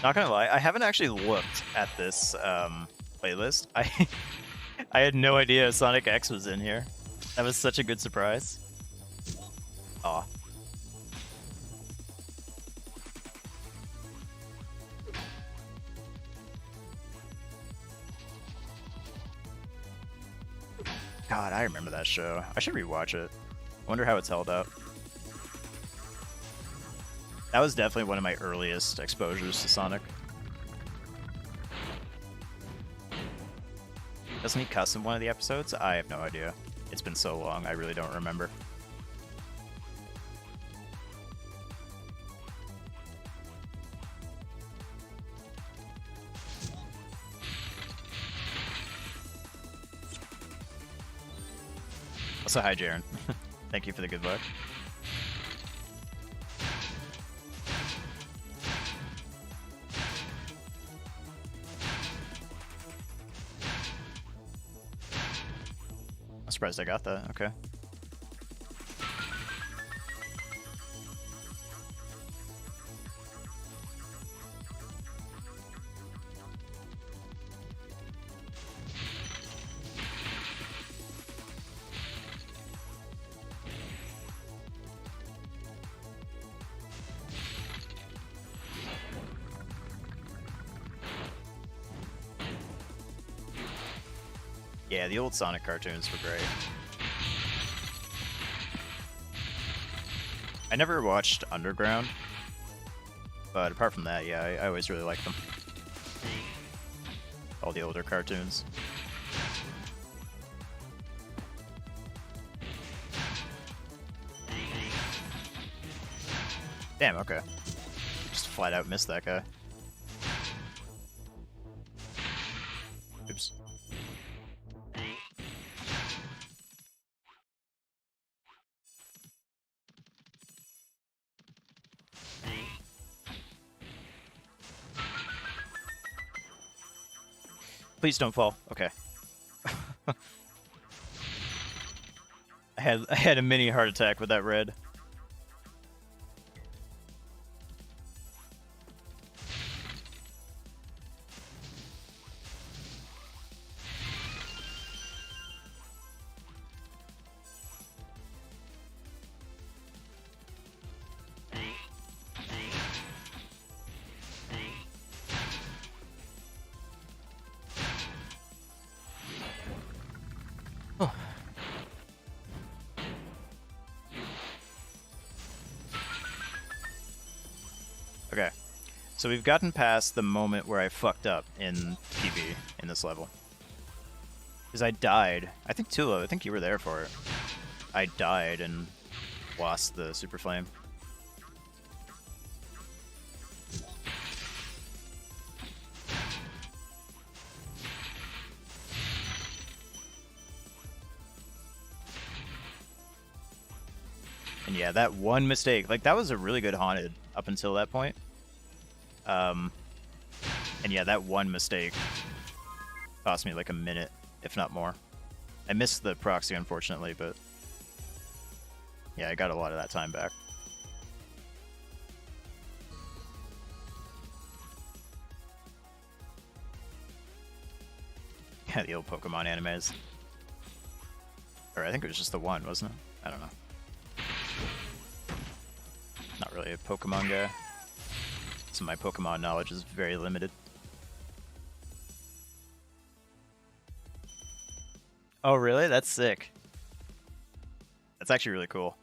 A: Not gonna lie, I haven't actually looked at this playlist. I had no idea Sonic X was in here. That was such a good surprise. Aw. God, I remember that show. I should rewatch it. Wonder how it's held up. That was definitely one of my earliest exposures to Sonic. Doesn't he cuss in one of the episodes? I have no idea. It's been so long, I really don't remember. Also, hi, Jaren. Thank you for the good luck. surprised I got that. Okay. Yeah, the old Sonic cartoons were great. I never watched Underground, but apart from that, yeah, I always really liked them. All the older cartoons. Damn, okay. Just flat out missed that guy. Oops. Please don't fall. Okay. I had a mini heart attack with that red. Oh. Okay, so we've gotten past the moment where I fucked up in PB in this level. Because I died. I think Tula, I think you were there for it. I died and lost the Super Flame. And yeah, that one mistake, like that was a really good haunted up until that point. And yeah, that one mistake cost me like a minute, if not more. I missed the proxy, unfortunately, but yeah, I got a lot of that time back. Yeah, the old Pokemon animes. Or I think it was just the one, wasn't it? I don't know. Not really a Pokemon guy. So my Pokemon knowledge is very limited. Oh, really? That's sick. That's actually really cool.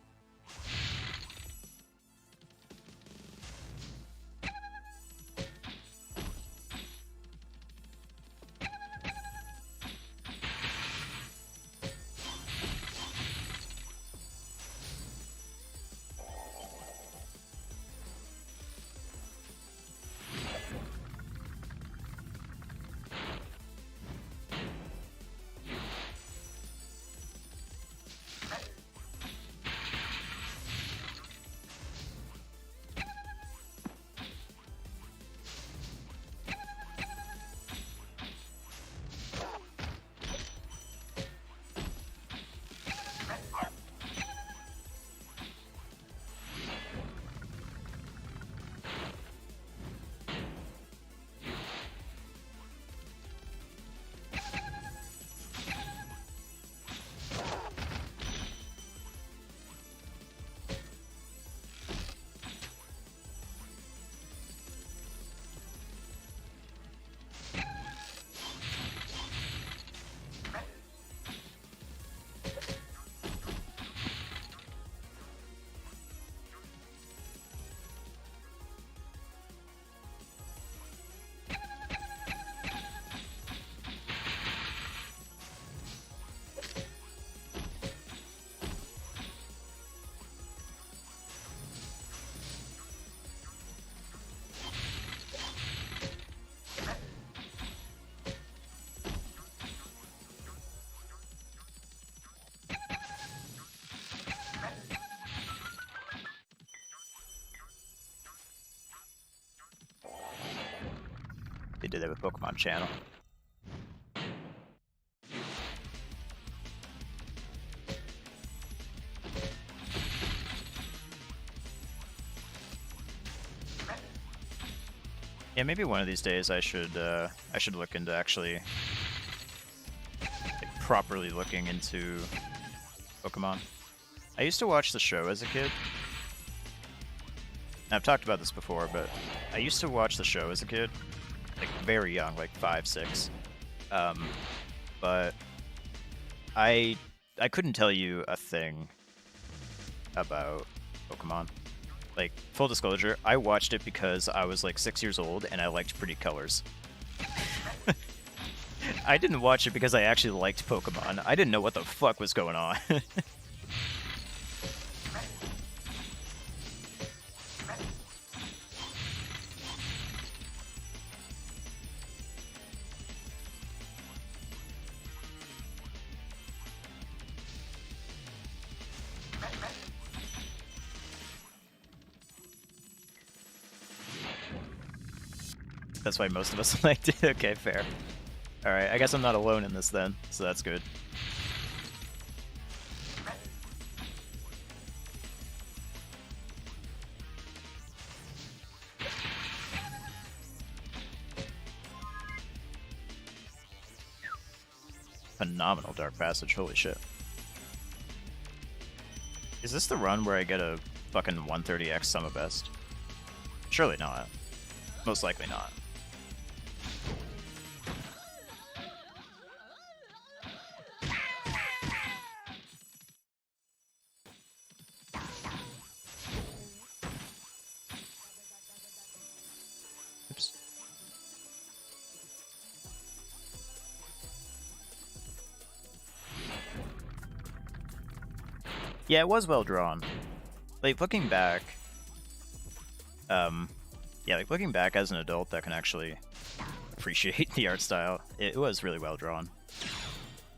A: They did that with Pokemon Channel. Yeah, maybe one of these days I should look into actually like, properly looking into Pokemon. I used to watch the show as a kid. I've talked about this before, but I used to watch the show as a kid, like very young, like 5, 6. But I couldn't tell you a thing about Pokemon. Like, full disclosure, I watched it because I was like 6 years old and I liked pretty colors. I didn't watch it because I actually liked Pokemon. I didn't know what the fuck was going on. That's why most of us liked it. Okay, fair. Alright, I guess I'm not alone in this then, so that's good. Phenomenal Dark Passage, holy shit. Is this the run where I get a fucking 130x Summer Best? Surely not. Most likely not. Oops. Yeah, it was well drawn. Like, looking back... yeah, like, looking back as an adult that can actually appreciate the art style, it was really well drawn.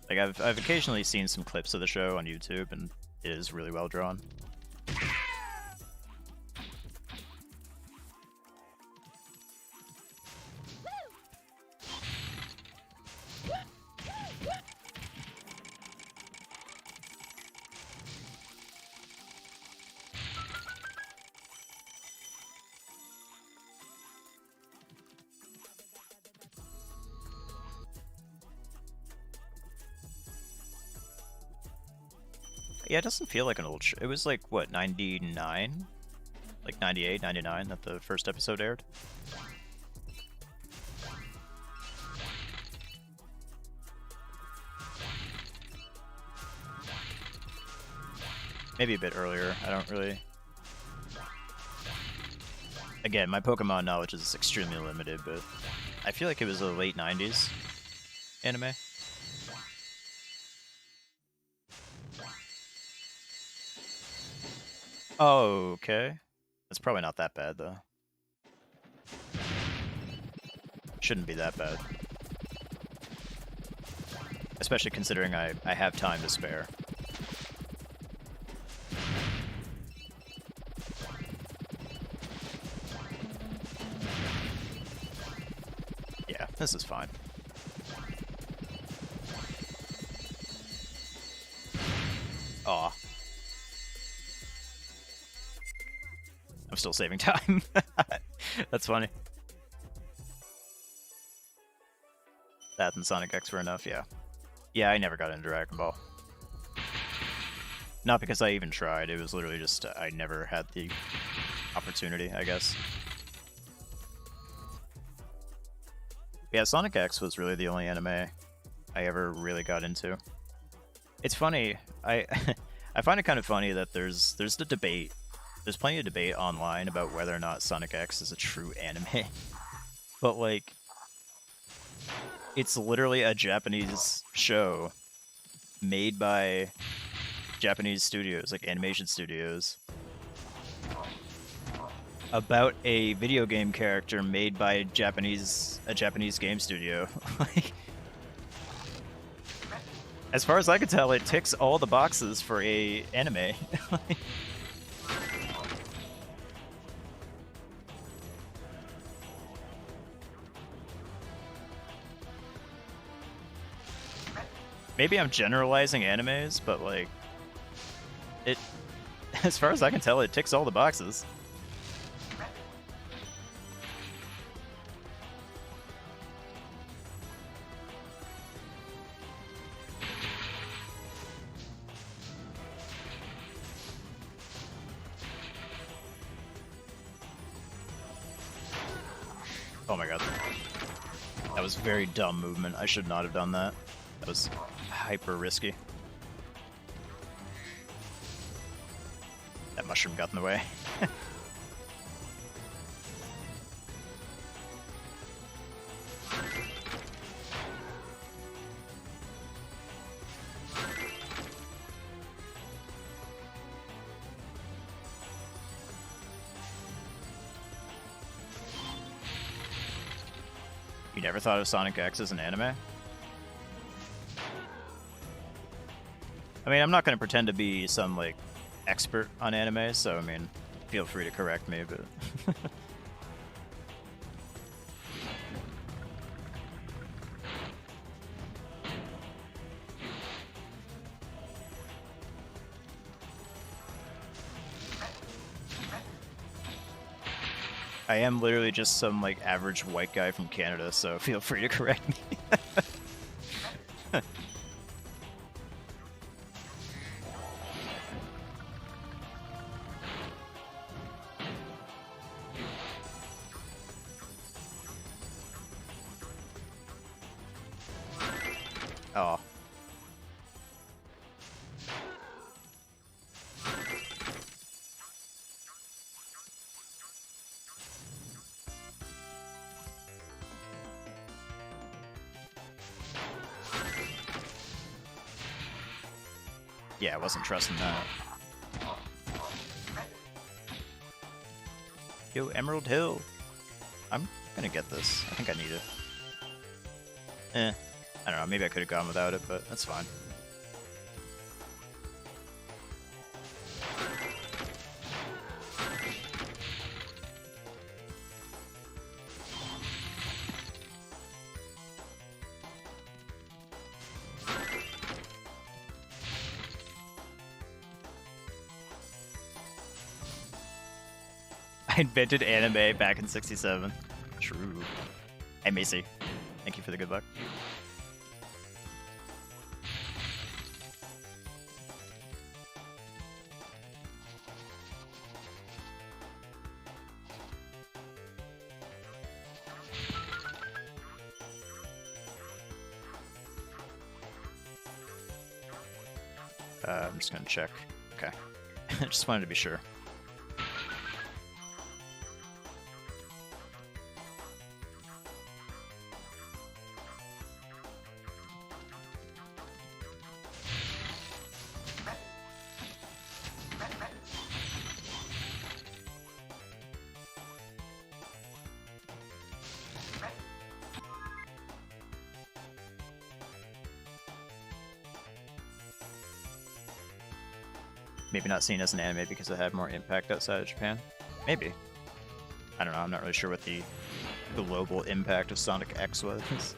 A: Like, I've occasionally seen some clips of the show on YouTube, and it is really well drawn. Yeah, it doesn't feel like an old show. It was like, what, 99? Like 98, 99 that the first episode aired? Maybe a bit earlier, I don't really... Again, my Pokemon knowledge is extremely limited, but I feel like it was a late 90s anime. Oh, okay. That's probably not that bad, though. Shouldn't be that bad. Especially considering I have time to spare. Yeah, this is fine. Aw. I'm still saving time. That's funny. That and Sonic X were enough, yeah. Yeah, I never got into Dragon Ball. Not because I even tried, it was literally just I never had the opportunity, I guess. Yeah, Sonic X was really the only anime I ever really got into. It's funny, I find it kind of funny that there's the debate. There's plenty of debate online about whether or not Sonic X is a true anime. But like, it's literally a Japanese show made by Japanese studios, like animation studios, about a video game character made by a Japanese game studio. Like, as far as I can tell, it ticks all the boxes for a anime. Maybe I'm generalizing animes, but like, it, as far as I can tell, it ticks all the boxes. Oh my god. That was very dumb movement. I should not have done that. That was hyper risky. That mushroom got in the way. You never thought of Sonic X as an anime? I mean, I'm not going to pretend to be some, like, expert on anime, so, I mean, feel free to correct me, but... I am literally just some, like, average white guy from Canada, so feel free to correct me. Oh. Yeah, I wasn't trusting that. Yo, Emerald Hill. I'm gonna get this. I think I need it. I don't know, maybe I could have gone without it, but that's fine. I invented anime back in '67. True. Hey, Macy. Thank you for the good luck. I'm just gonna check. Okay. I just wanted to be sure. Maybe not seen as an anime because it had more impact outside of Japan. Maybe. I don't know, I'm not really sure what the global impact of Sonic X was.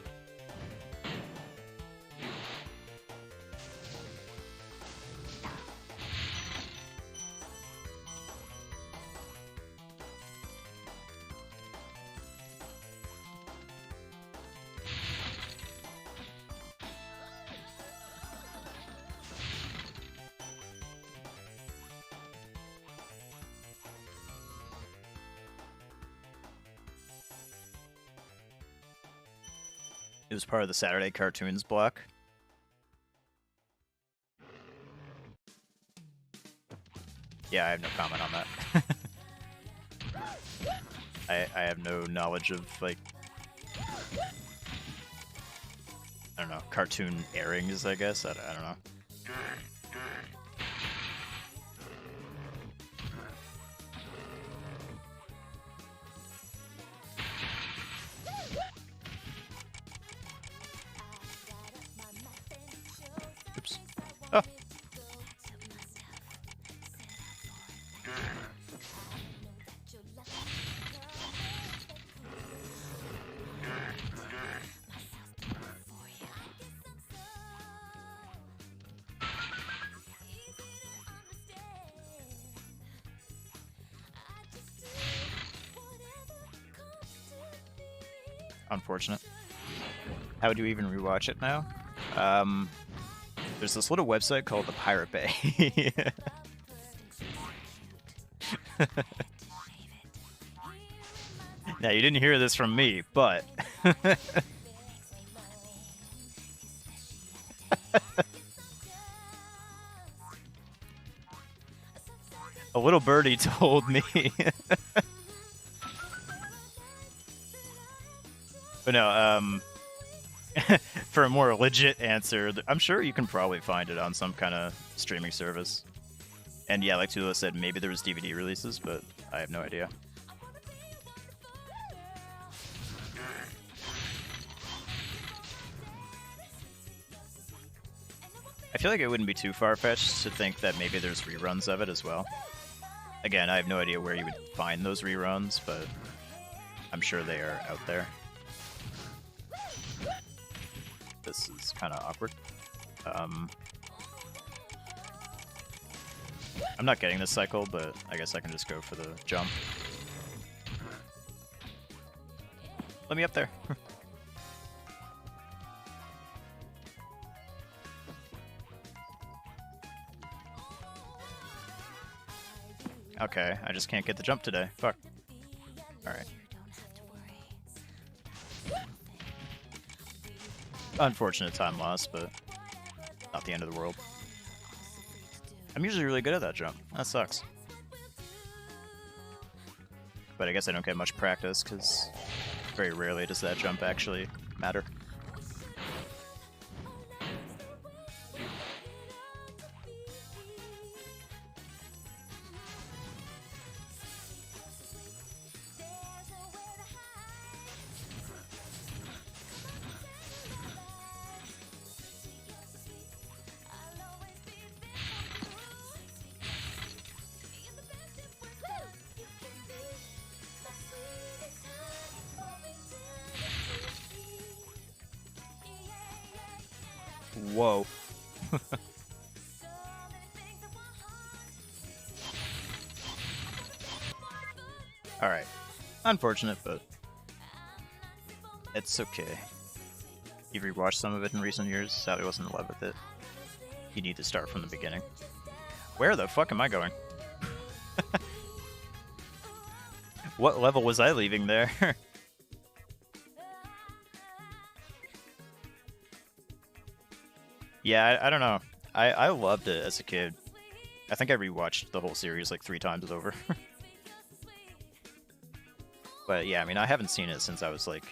A: It was part of the Saturday Cartoons block. Yeah, I have no comment on that. I have no knowledge of, like, I don't know, cartoon airings, I guess? I don't know. Oops. Oh. Unfortunate. How would you even rewatch it now? There's this little website called the Pirate Bay. Now, you didn't hear this from me, but... a little birdie told me. But no, for a more legit answer, I'm sure you can probably find it on some kind of streaming service. And yeah, like Tula said, maybe there was DVD releases, but I have no idea. I feel like it wouldn't be too far-fetched to think that maybe there's reruns of it as well. Again, I have no idea where you would find those reruns, but I'm sure they are out there. This is kind of awkward. I'm not getting this cycle, but I guess I can just go for the jump. Let me up there. Okay, I just can't get the jump today. Fuck. Alright. Unfortunate time loss, but not the end of the world. I'm usually really good at that jump. That sucks. But I guess I don't get much practice, because very rarely does that jump actually matter. Whoa. Alright. Unfortunate, but it's okay. You've rewatched some of it in recent years, Sally wasn't in love with it. You need to start from the beginning. Where the fuck am I going? What level was I leaving there? Yeah, I don't know. I loved it as a kid. I think I rewatched the whole series like 3 times over. But yeah, I mean, I haven't seen it since I was like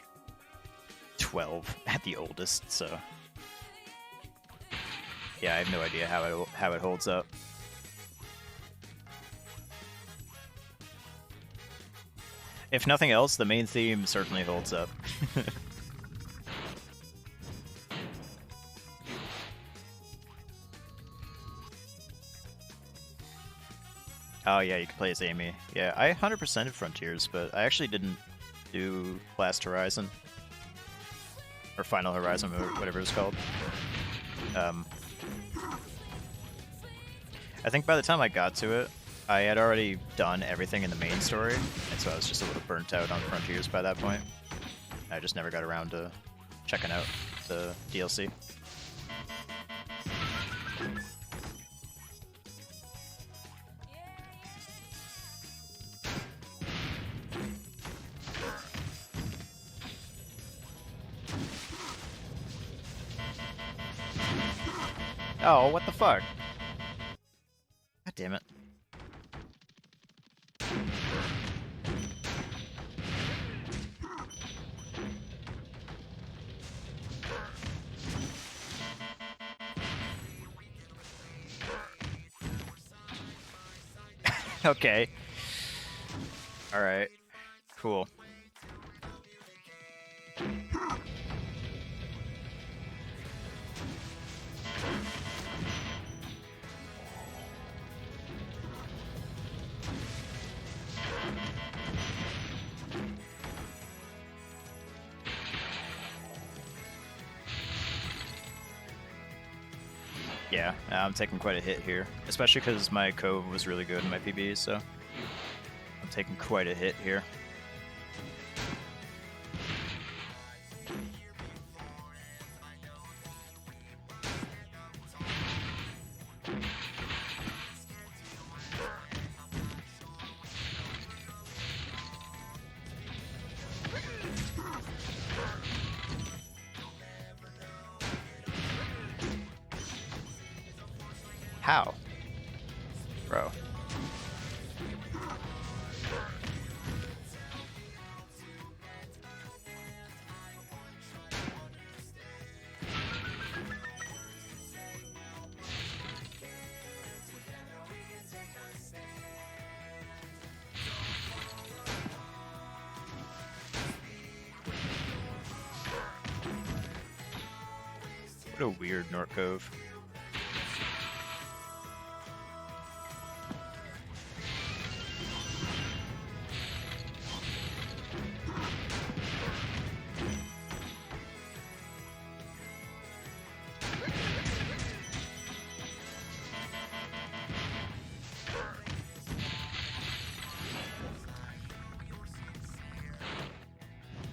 A: 12 at the oldest, so... Yeah, I have no idea how it holds up. If nothing else, the main theme certainly holds up. Oh yeah, you can play as Amy. Yeah, I 100%ed Frontiers, but I actually didn't do Last Horizon. Or Final Horizon, or whatever it's called. I think by the time I got to it, I had already done everything in the main story, and so I was just a little burnt out on Frontiers by that point. I just never got around to checking out the DLC. Oh, what the fuck? God damn it. Okay. Alright. Cool. Yeah, I'm taking quite a hit here, especially because my Cove was really good in my PB, so I'm taking quite a hit here. How? Bro. What a weird North Cove.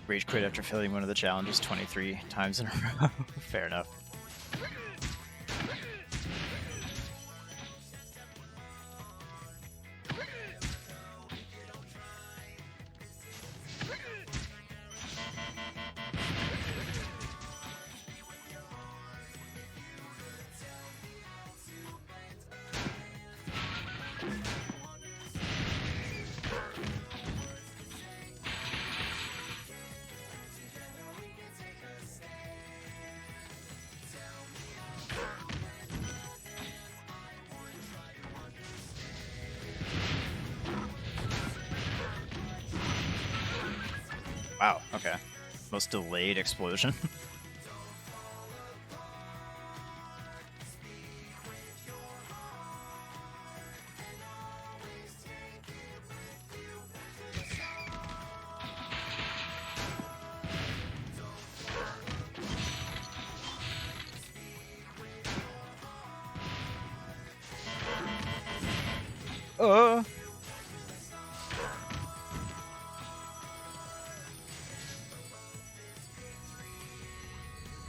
A: Rage quit after failing one of the challenges 23 times in a row. Fair enough. Wow, okay. Most delayed explosion.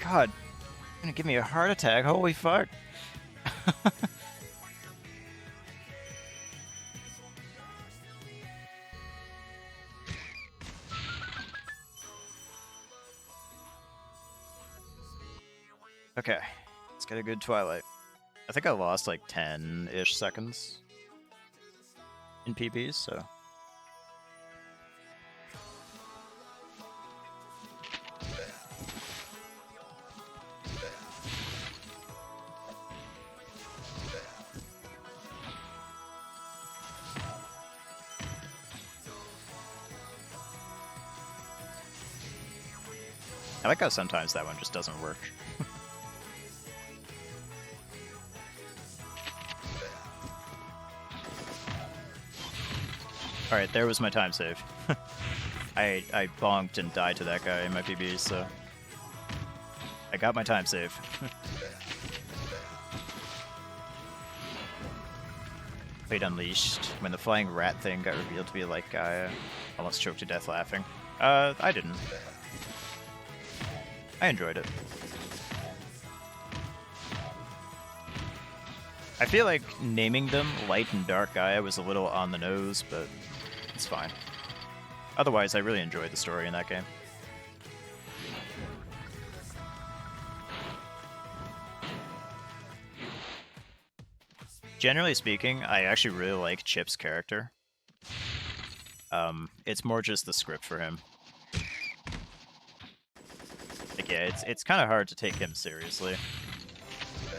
A: God, you're gonna give me a heart attack. Holy fuck. Okay, let's get a good Twilight. I think I lost like 10-ish seconds in PBs, so. I like how sometimes that one just doesn't work. Alright, there was my time save. I bonked and died to that guy in my PB, so I got my time save. Played Unleashed. When the flying rat thing got revealed to be like Gaia, almost choked to death laughing. I didn't. I enjoyed it. I feel like naming them Light and Dark Gaia was a little on the nose, but it's fine. Otherwise, I really enjoyed the story in that game. Generally speaking, I actually really like Chip's character. It's more just the script for him. Like, yeah, it's kind of hard to take him seriously,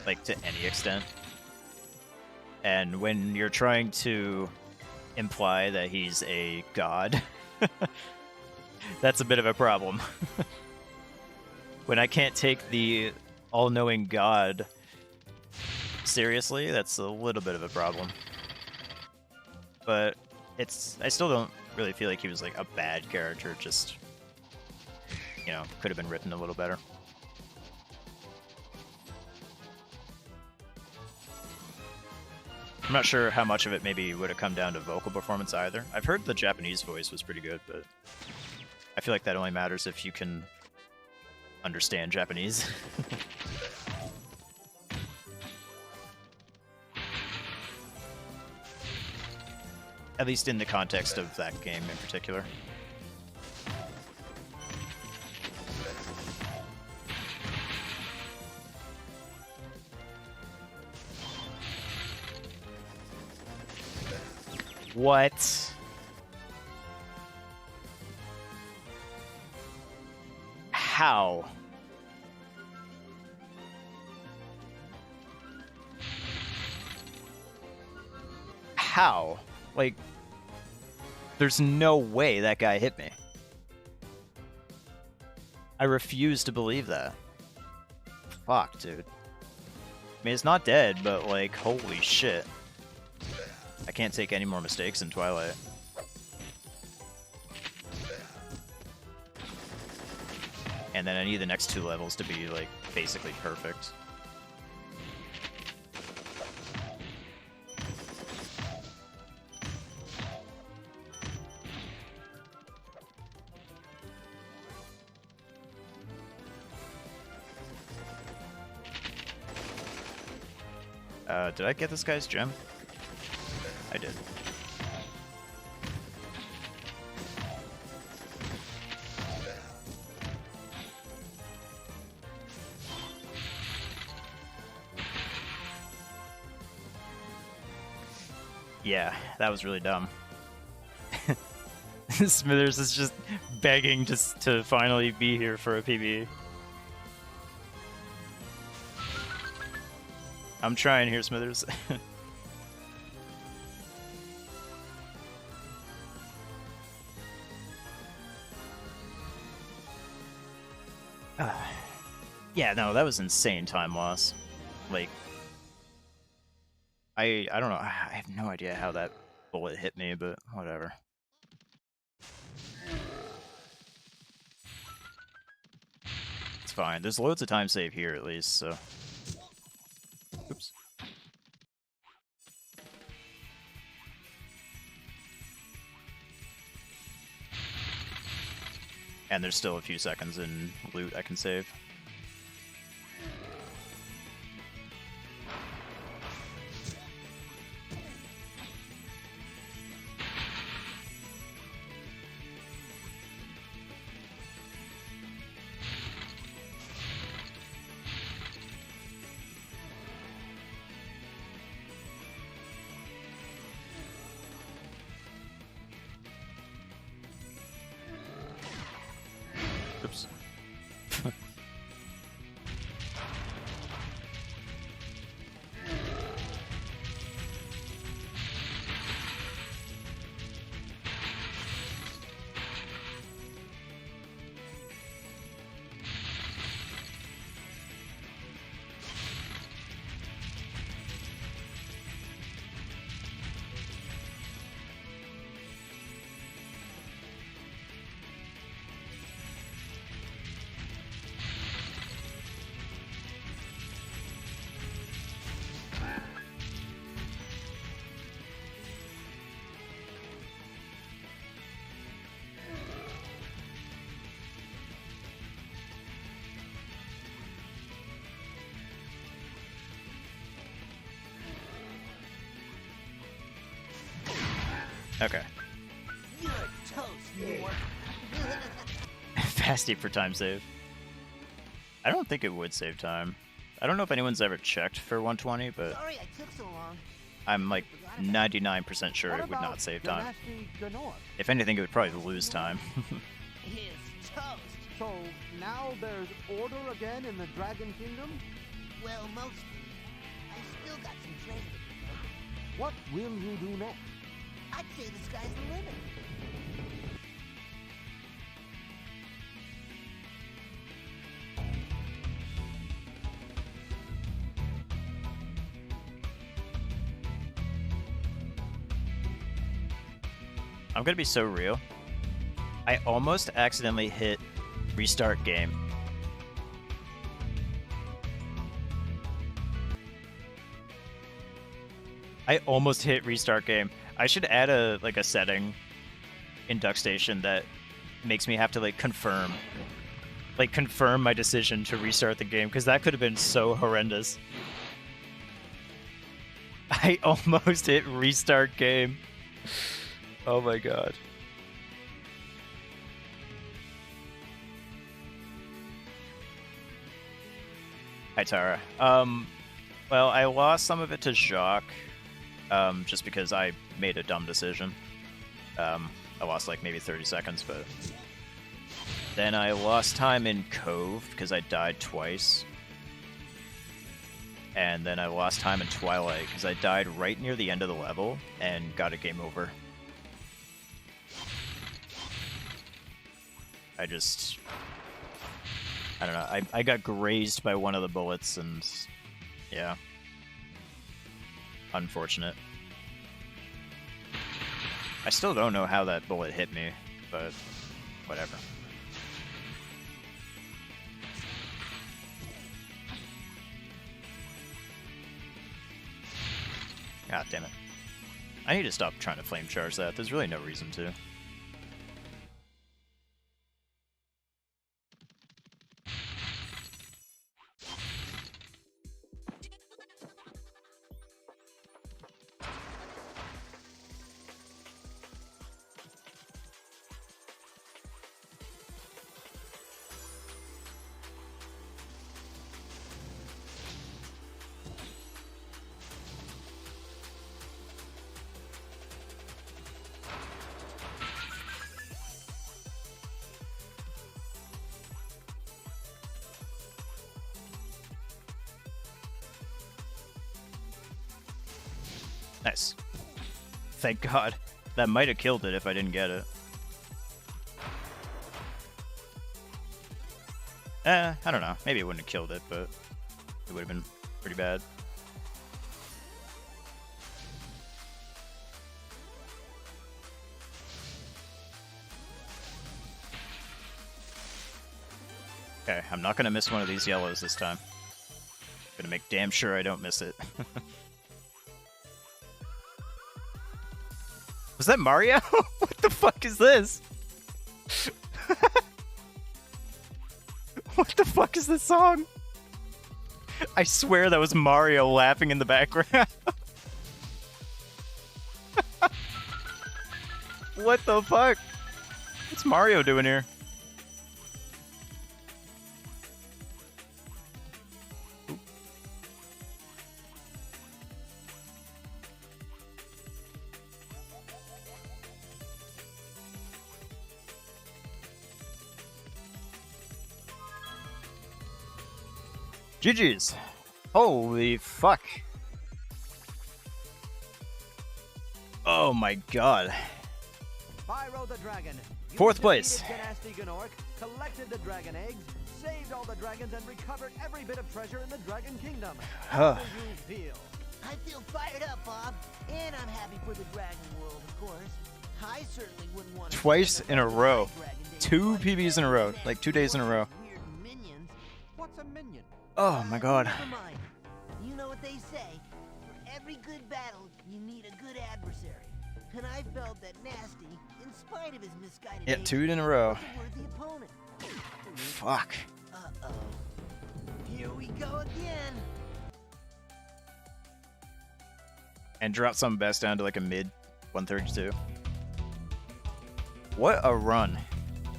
A: like, to any extent. And when you're trying to imply that he's a god, that's a bit of a problem. When I can't take the all-knowing god seriously, that's a little bit of a problem. But I still don't really feel like he was like a bad character, just, you know, could have been written a little better. I'm not sure how much of it maybe would have come down to vocal performance either. I've heard the Japanese voice was pretty good, but I feel like that only matters if you can understand Japanese. At least in the context of that game in particular. What? How? How? Like, there's no way that guy hit me. I refuse to believe that. Fuck, dude. I mean, it's not dead, but, like, holy shit. I can't take any more mistakes in Twilight. And then I need the next 2 levels to be, like, basically perfect. Did I get this guy's gem? I did. Yeah, that was really dumb. Smithers is just begging to finally be here for a PB. I'm trying here, Smithers. Yeah, no, that was insane time loss. Like, I don't know. I have no idea how that bullet hit me, but whatever. It's fine. There's loads of time save here at least, so. Oops. And there's still a few seconds in loot I can save. Oops. Okay.
B: You're toast, Newark.
A: Fasty for time save. I don't think it would save time. I don't know if anyone's ever checked for 120, but
B: Sorry I took so long.
A: I'm like 99% sure it would not save time. If anything, it would probably lose time.
B: His toast.
C: So now there's order again in the Dragon Kingdom?
B: Well, mostly. I still got some treasure.
C: What will you do next?
B: I'd say the sky's the limit.
A: I'm gonna be so real. I almost accidentally hit restart game. I almost hit restart game. I should add a setting in DuckStation that makes me have to confirm my decision to restart the game, because that could have been so horrendous. I almost hit restart game. Oh my god. Hi Tara. Well, I lost some of it to Jacques, just because I made a dumb decision. I lost like maybe 30 seconds, but then I lost time in Cove because I died twice. And then I lost time in Twilight because I died right near the end of the level and got a game over. I don't know, I got grazed by one of the bullets and yeah. Unfortunate. I still don't know how that bullet hit me, but whatever. God damn it. I need to stop trying to flame charge that. There's really no reason to. Nice. Thank God. That might have killed it if I didn't get it. I don't know. Maybe it wouldn't have killed it, but it would have been pretty bad. Okay, I'm not gonna miss one of these yellows this time. Gonna make damn sure I don't miss it. Was that Mario? What the fuck is this? What the fuck is this song? I swear that was Mario laughing in the background. What the fuck? What's Mario doing here? GG's. Holy fuck. Oh my god.
C: Pyro the dragon. You
A: Fourth place.
C: defeated Ganasty Gnorc, collected the dragon eggs, saved all the dragons, and recovered every bit of treasure in the Dragon Kingdom. How do you feel?
B: I feel fired up, Bob. And I'm happy for the dragon world, of course. I certainly wouldn't want to
A: Twice in a row. 2 PBs in a row. Like 2 days in a row.
B: Weird minions.
C: What's a minion?
A: Oh my god.
B: Never mind. You know what they say. For every good battle, you need a good adversary. And I felt that Nasty, in spite of his misguided
A: Yeah,
B: hate,
A: 2 in a row.
B: was a worthy opponent.
A: Fuck.
B: Uh-oh. Here we go again.
A: And drop some best down to like a mid 132. What a run.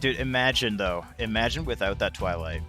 A: Dude, imagine though. Imagine without that Twilight.